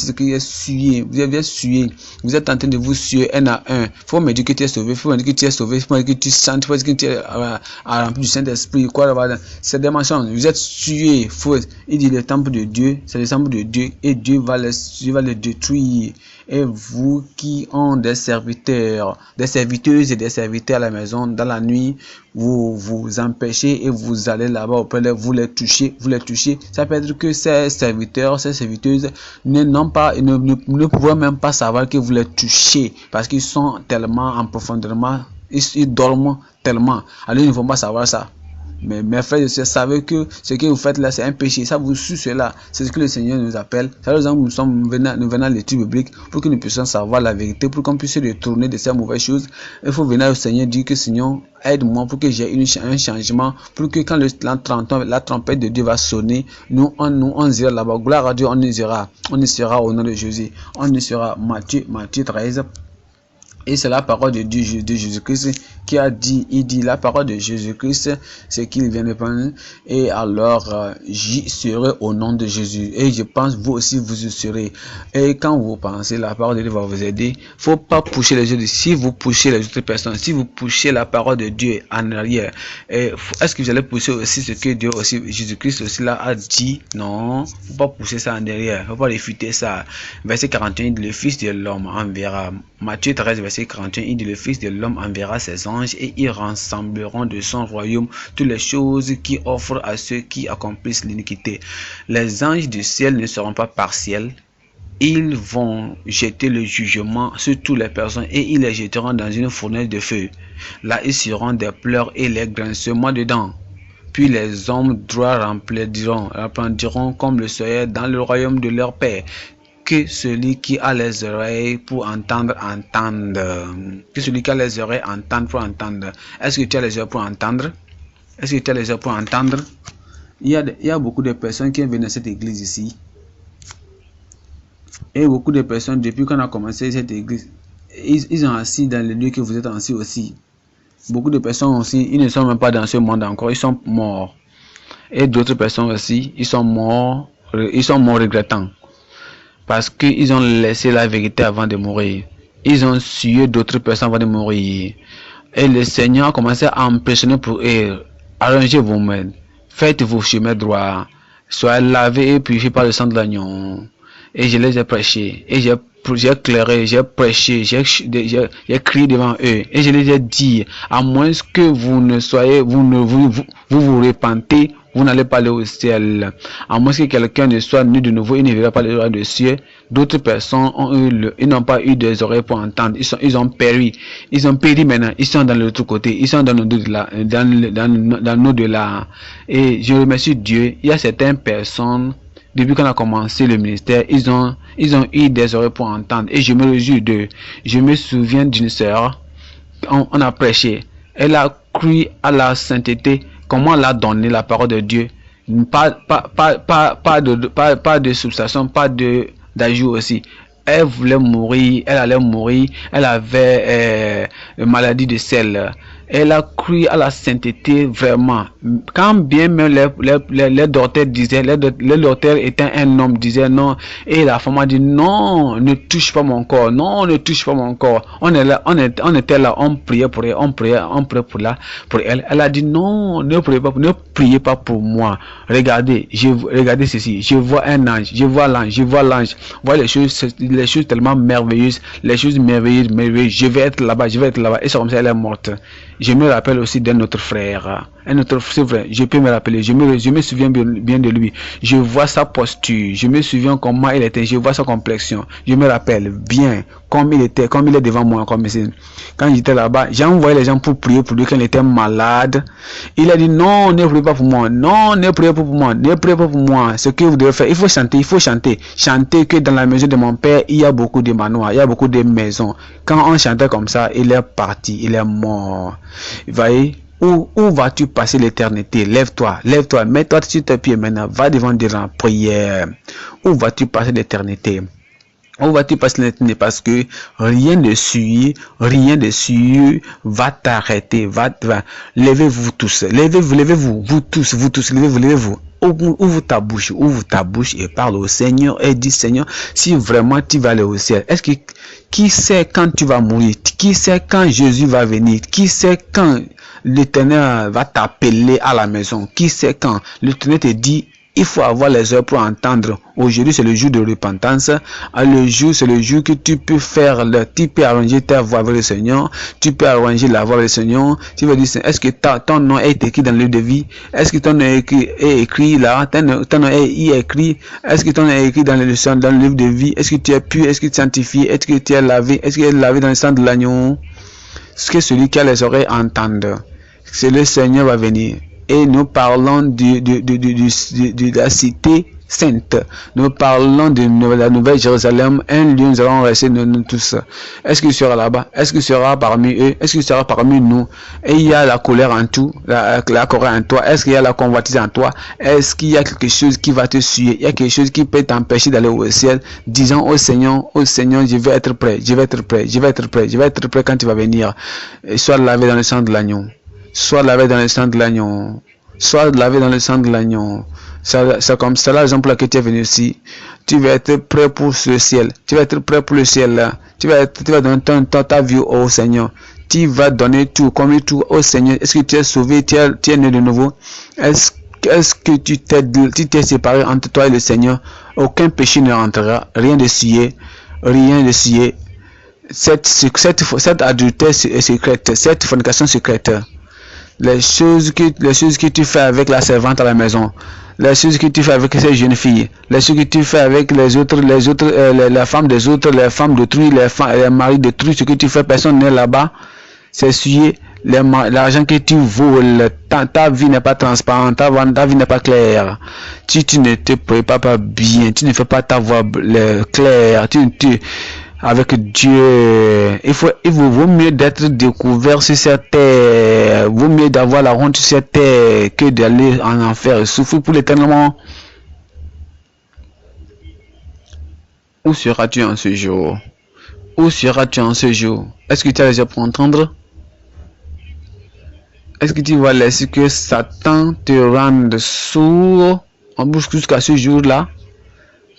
ce qui est souillé. Vous êtes souillé. Vous êtes en train de vous suer un à un. Faut me dire que tu es sauvé. Faut me dire que tu es sauvé. Faut me dire que tu sens. Faut me dire que tu es rempli du Saint-Esprit. C'est des mensonges. Vous êtes sué. Il dit le temple de Dieu, c'est le temple de Dieu. Et Dieu va le détruire. Et vous qui ont des serviteurs, des serviteuses et des serviteurs à la maison, dans la nuit, vous vous empêchez et vous allez là-bas auprès de vous les touchez. Ça peut être que ces serviteurs, ces serviteuses ne pourront même pas savoir que vous les touchez parce qu'ils sont tellement en profondément, ils dorment tellement. Alors ils ne vont pas savoir ça. Mais mes frères et sœurs, savez que ce que vous faites là, c'est un péché. Ça vous suit cela. C'est ce que le Seigneur nous appelle. C'est pour ça que nous venons à l'étude biblique pour que nous puissions savoir la vérité, pour qu'on puisse détourner de ces mauvaises choses. Il faut venir au Seigneur dire que Seigneur, aide-moi pour que j'ai un changement, pour que quand la trompette de Dieu va sonner, nous on ira là-bas. Gloire à Dieu, on y sera au nom de Jésus. On y sera. Matthieu 13. Et c'est la parole de Dieu, de Jésus-Christ, qui a dit, il dit la parole de Jésus-Christ, c'est qu'il vient de prendre. Et alors, j'y serai au nom de Jésus. Et je pense, vous aussi, vous y serez. Et quand vous pensez, la parole de Dieu va vous aider. Faut pas pousser les autres. Si vous poussez les autres personnes, si vous poussez la parole de Dieu en arrière, est-ce que vous allez pousser aussi ce que Dieu aussi, Jésus-Christ aussi là a dit? Non, faut pas pousser ça en arrière. Faut pas réfuter ça. Verset 41, le Fils de l'homme enverra. Matthieu 13, verset 41, il dit: le Fils de l'homme enverra ses anges et ils rassembleront de son royaume toutes les choses qui offrent à ceux qui accomplissent l'iniquité. Les anges du ciel ne seront pas partiels. Ils vont jeter le jugement sur toutes les personnes et ils les jetteront dans une fournaise de feu. Là, ils seront des pleurs et les grincements de dents. Puis les hommes droits remplandiront comme le soleil dans le royaume de leur Père. Que celui qui a les oreilles pour entendre, entende. Que celui qui a les oreilles entende pour entendre. Est-ce que tu as les oreilles pour entendre? Est-ce que tu as les oreilles pour entendre? Il y a beaucoup de personnes qui viennent à cette église ici. Et beaucoup de personnes, depuis qu'on a commencé cette église, ils sont assis dans les lieux que vous êtes assis aussi. Beaucoup de personnes aussi, ils ne sont même pas dans ce monde encore, ils sont morts. Et d'autres personnes aussi, ils sont morts regrettant. Parce qu'ils ont laissé la vérité avant de mourir. Ils ont sué d'autres personnes avant de mourir. Et le Seigneur a commencé à impressionner pour eux. Arrangez vous-même. faites vos chemins droits, soyez lavés et purifiés par le sang de l'agneau. Et je les ai prêchés, et j'ai éclairé, j'ai prêché, j'ai crié devant eux, et je les ai dit, à moins que vous ne soyez, vous repentez, vous n'allez pas aller au ciel. À moins que quelqu'un ne soit né de nouveau, il ne verra pas le royaume des cieux. D'autres personnes ils n'ont pas eu des oreilles pour entendre. Ils ont péri. Ils ont péri maintenant. Ils sont dans l'autre côté. Ils sont dans l'au-delà. Et je remercie Dieu. Il y a certaines personnes, depuis qu'on a commencé le ministère, ils ont eu des oreilles pour entendre. Et je me réjouis d'eux. Je me souviens d'une sœur, on a prêché. Elle a cru à la sainteté. Comment elle a donné la parole de Dieu? Pas de substitution, pas d'ajout aussi. Elle voulait mourir, elle allait mourir, elle avait une maladie de sel. Elle a cru à la sainteté vraiment. Quand bien même les docteurs disaient, les docteurs étant un homme disaient non, et la femme a dit non, ne touche pas mon corps, non, ne touche pas mon corps. On était là, on priait pour elle, on priait pour elle. Elle a dit non, ne priez pas pour moi. Regardez ceci, je vois un ange, je vois l'ange, vois les choses tellement merveilleuses, merveilleuses. Je vais être là-bas, et c'est comme ça elle est morte. Je me rappelle aussi d'un autre frère, c'est vrai, je peux me rappeler, je me souviens bien de lui. Je vois sa posture, je me souviens comment il était, je vois sa complexion, je me rappelle bien comme il était, comme il est devant moi, comme ici. Quand j'étais là-bas, j'ai envoyé les gens pour prier pour lui quand il était malade. Il a dit non, ne priez pas pour moi, non, ne priez pas pour moi, ne priez pas pour moi. Ce que vous devez faire, il faut chanter, chanter que dans la maison de mon père, il y a beaucoup de manoirs, il y a beaucoup de maisons. Quand on chantait comme ça, il est parti, il est mort. Vous voyez, où vas-tu passer l'éternité? Lève-toi, mets-toi sur tes pieds maintenant, va devant Dieu en prière. Où vas-tu passer l'éternité? Où vas-tu passer l'éternité? Parce que rien de sûr va t'arrêter. Levez-vous tous, levez-vous, vous tous, levez-vous. Ouvre ta bouche et parle au Seigneur et dis Seigneur, si vraiment tu vas aller au ciel, est-ce que qui sait quand tu vas mourir? Qui sait quand Jésus va venir? Qui sait quand l'Éternel va t'appeler à la maison? Qui sait quand l'Éternel te dit il faut avoir les heures pour entendre. Aujourd'hui, c'est le jour de repentance. C'est le jour que tu peux faire, tu peux arranger ta voix avec le Seigneur. Tu peux arranger la voix avec le Seigneur. Tu vas dire, est-ce que ton nom est écrit dans le livre de vie? Est-ce que ton nom est écrit là? Ton nom est écrit? Est-ce que ton nom est écrit dans le livre de vie? Est-ce que tu es pur? Est-ce que tu es sanctifié? Est-ce que tu es lavé? Est-ce que tu es lavé dans le sang de l'agneau? Ce que celui qui a les oreilles entende, c'est le Seigneur va venir. Et nous parlons de la cité sainte. Nous parlons de la nouvelle Jérusalem, un lieu où nous allons rester nous tous. Est-ce qu'il sera là-bas? Est-ce qu'il sera parmi eux? Est-ce qu'il sera parmi nous? Et il y a la colère en tout, la colère en toi. Est-ce qu'il y a la convoitise en toi? Est-ce qu'il y a quelque chose qui va te suer? Il y a quelque chose qui peut t'empêcher d'aller au ciel, disant au Seigneur, je vais être prêt quand tu vas venir. Et sois lavé dans le sang de l'agneau. Sois lavé dans le sang de l'agneau. C'est comme ça la raison pour laquelle tu es venu ici. Tu vas être prêt pour ce ciel. Tu vas donner ta vie au Seigneur. Tu vas donner tout, comme tout au Seigneur. Est-ce que tu es sauvé? Tu es né de nouveau? Est-ce que tu t'es séparé entre toi et le Seigneur? Aucun péché ne rentrera. Rien de scié. Cette adultère est secrète. Cette fornication secrète. Les choses que tu fais avec la servante à la maison, les choses que tu fais avec ces jeunes filles, les choses que tu fais avec les femmes des autres, les femmes d'autrui, les maris d'autrui, ce que tu fais, personne n'est là-bas. C'est suyer l'argent que tu voles. Ta vie n'est pas transparente, ta vie n'est pas claire. Tu ne te prépares pas bien, tu ne fais pas ta voix claire, avec Dieu, il vaut mieux d'être découvert sur cette terre, vaut mieux d'avoir la honte sur cette terre que d'aller en enfer et souffrir pour l'éternellement. Où seras-tu en ce jour? Est-ce que tu as déjà pour entendre? Est-ce que tu vas laisser que Satan te rende sourd en bouche jusqu'à ce jour-là?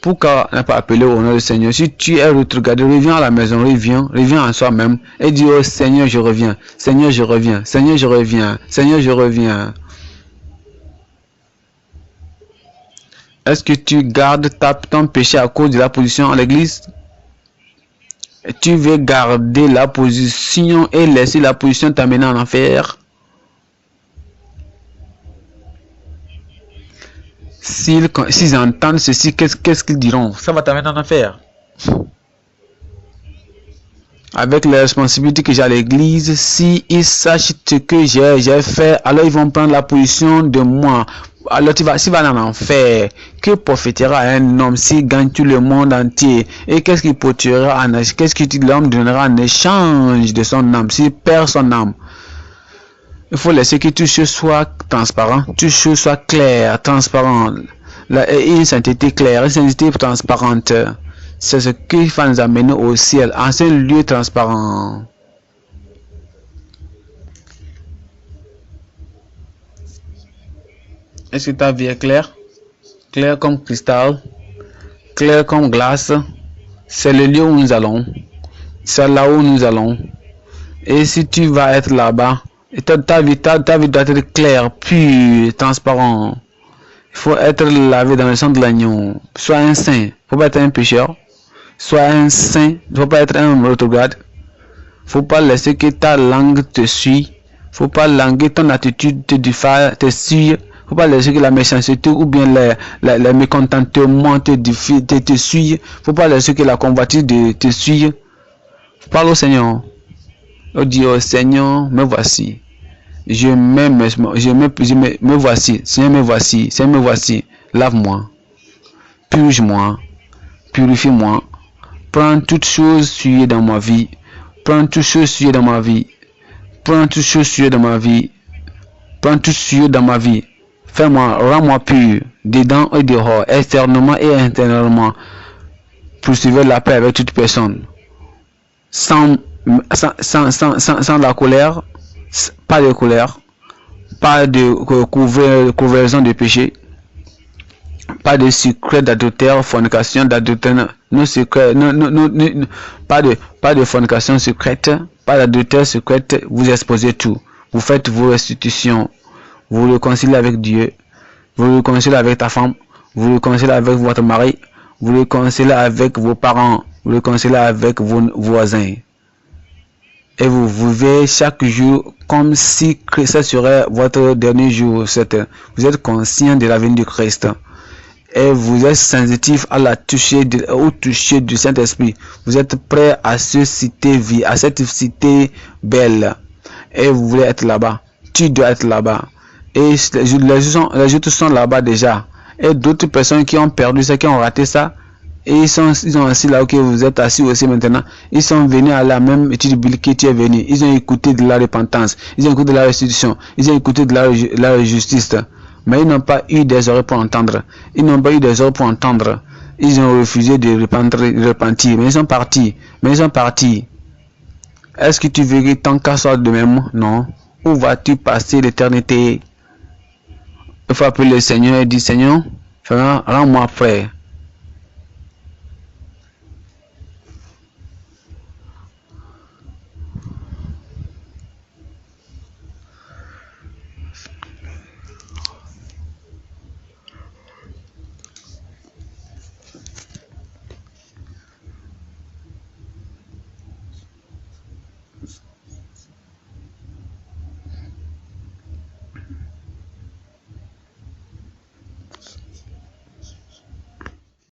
Pourquoi ne pas appeler au nom du Seigneur? Si tu es regardé, reviens à la maison, reviens en soi-même et dis oh Seigneur, je reviens. Est-ce que tu gardes ton péché à cause de la position à l'église? Tu veux garder la position et laisser la position t'amener en enfer? S'ils entendent ceci, qu'est-ce qu'ils diront? Ça va t'amener en enfer. Avec les responsabilités que j'ai à l'église, s'ils sachent ce que j'ai fait, alors ils vont prendre la position de moi. Alors tu vas aller en enfer. Que profitera un homme s'il gagne tout le monde entier? Et qu'est-ce qu'il portera en échange? Qu'est-ce que l'homme donnera en échange de son âme s'il perd son âme? Il faut laisser que tout chose soit transparent, tout chose soit clair, transparent. Une sainteté claire, une sainteté transparente. C'est ce qui va nous amener au ciel, en un lieu transparent. Est-ce que ta vie est claire? Claire comme cristal, claire comme glace. C'est le lieu où nous allons. C'est là où nous allons. Et si tu vas être là-bas, ta vie doit être claire, pure, transparente. Il faut être lavé dans le sang de l'agneau. Sois un saint. Il ne faut pas être un pécheur. Sois un saint. Il ne faut pas être un rétrograde. Il ne faut pas laisser que ta langue te suit. Il ne faut pas laisser ton attitude te suit. Il ne faut pas laisser que la méchanceté ou bien le mécontentement te suit. Il ne faut pas laisser que la convoitise te suit. Parle au Seigneur. Dis au Seigneur, me voici. Me voici. Seigneur, me voici. Seigneur, me voici. Lave-moi. Purge-moi. Purifie-moi. Prends toutes choses souillées dans ma vie. Prends toutes choses souillées dans ma vie. Prends toutes choses souillées dans ma vie. Prends tout souillé dans ma vie. Fais-moi, rends-moi pur, dedans et dehors, externement et intérieurement. Poursuivez la paix avec toute personne. Sans la colère, pas de colère, pas de couversion de péché, pas de secret d'adultère, fornication d'adultère, pas de fornication secrète, pas d'adultère secrète. Vous exposez tout, vous faites vos restitutions, vous réconciliez avec Dieu, vous réconciliez avec ta femme, vous réconciliez avec votre mari, vous réconciliez avec vos parents, vous réconciliez avec vos voisins. Et vous vivez chaque jour comme si ce serait votre dernier jour. Vous êtes conscient de la venue du Christ. Et vous êtes sensitif à la toucher au toucher du Saint-Esprit. Vous êtes prêt à cette cité belle. Et vous voulez être là-bas. Tu dois être là-bas. Et les autres sont là-bas déjà. Et d'autres personnes qui ont perdu ça, qui ont raté ça, et ils sont assis là où vous êtes assis aussi maintenant. Ils sont venus à la même étude biblique que tu es venu. Ils ont écouté de la repentance. Ils ont écouté de la restitution. Ils ont écouté de la justice. Mais ils n'ont pas eu des oreilles pour entendre. Ils n'ont pas eu des oreilles pour entendre. Ils ont refusé de repentir. Mais ils sont partis. Est-ce que tu veux que ton cas soit de même? Non. Où vas-tu passer l'éternité? Il faut appeler le Seigneur et dire, Seigneur, rends-moi prêt.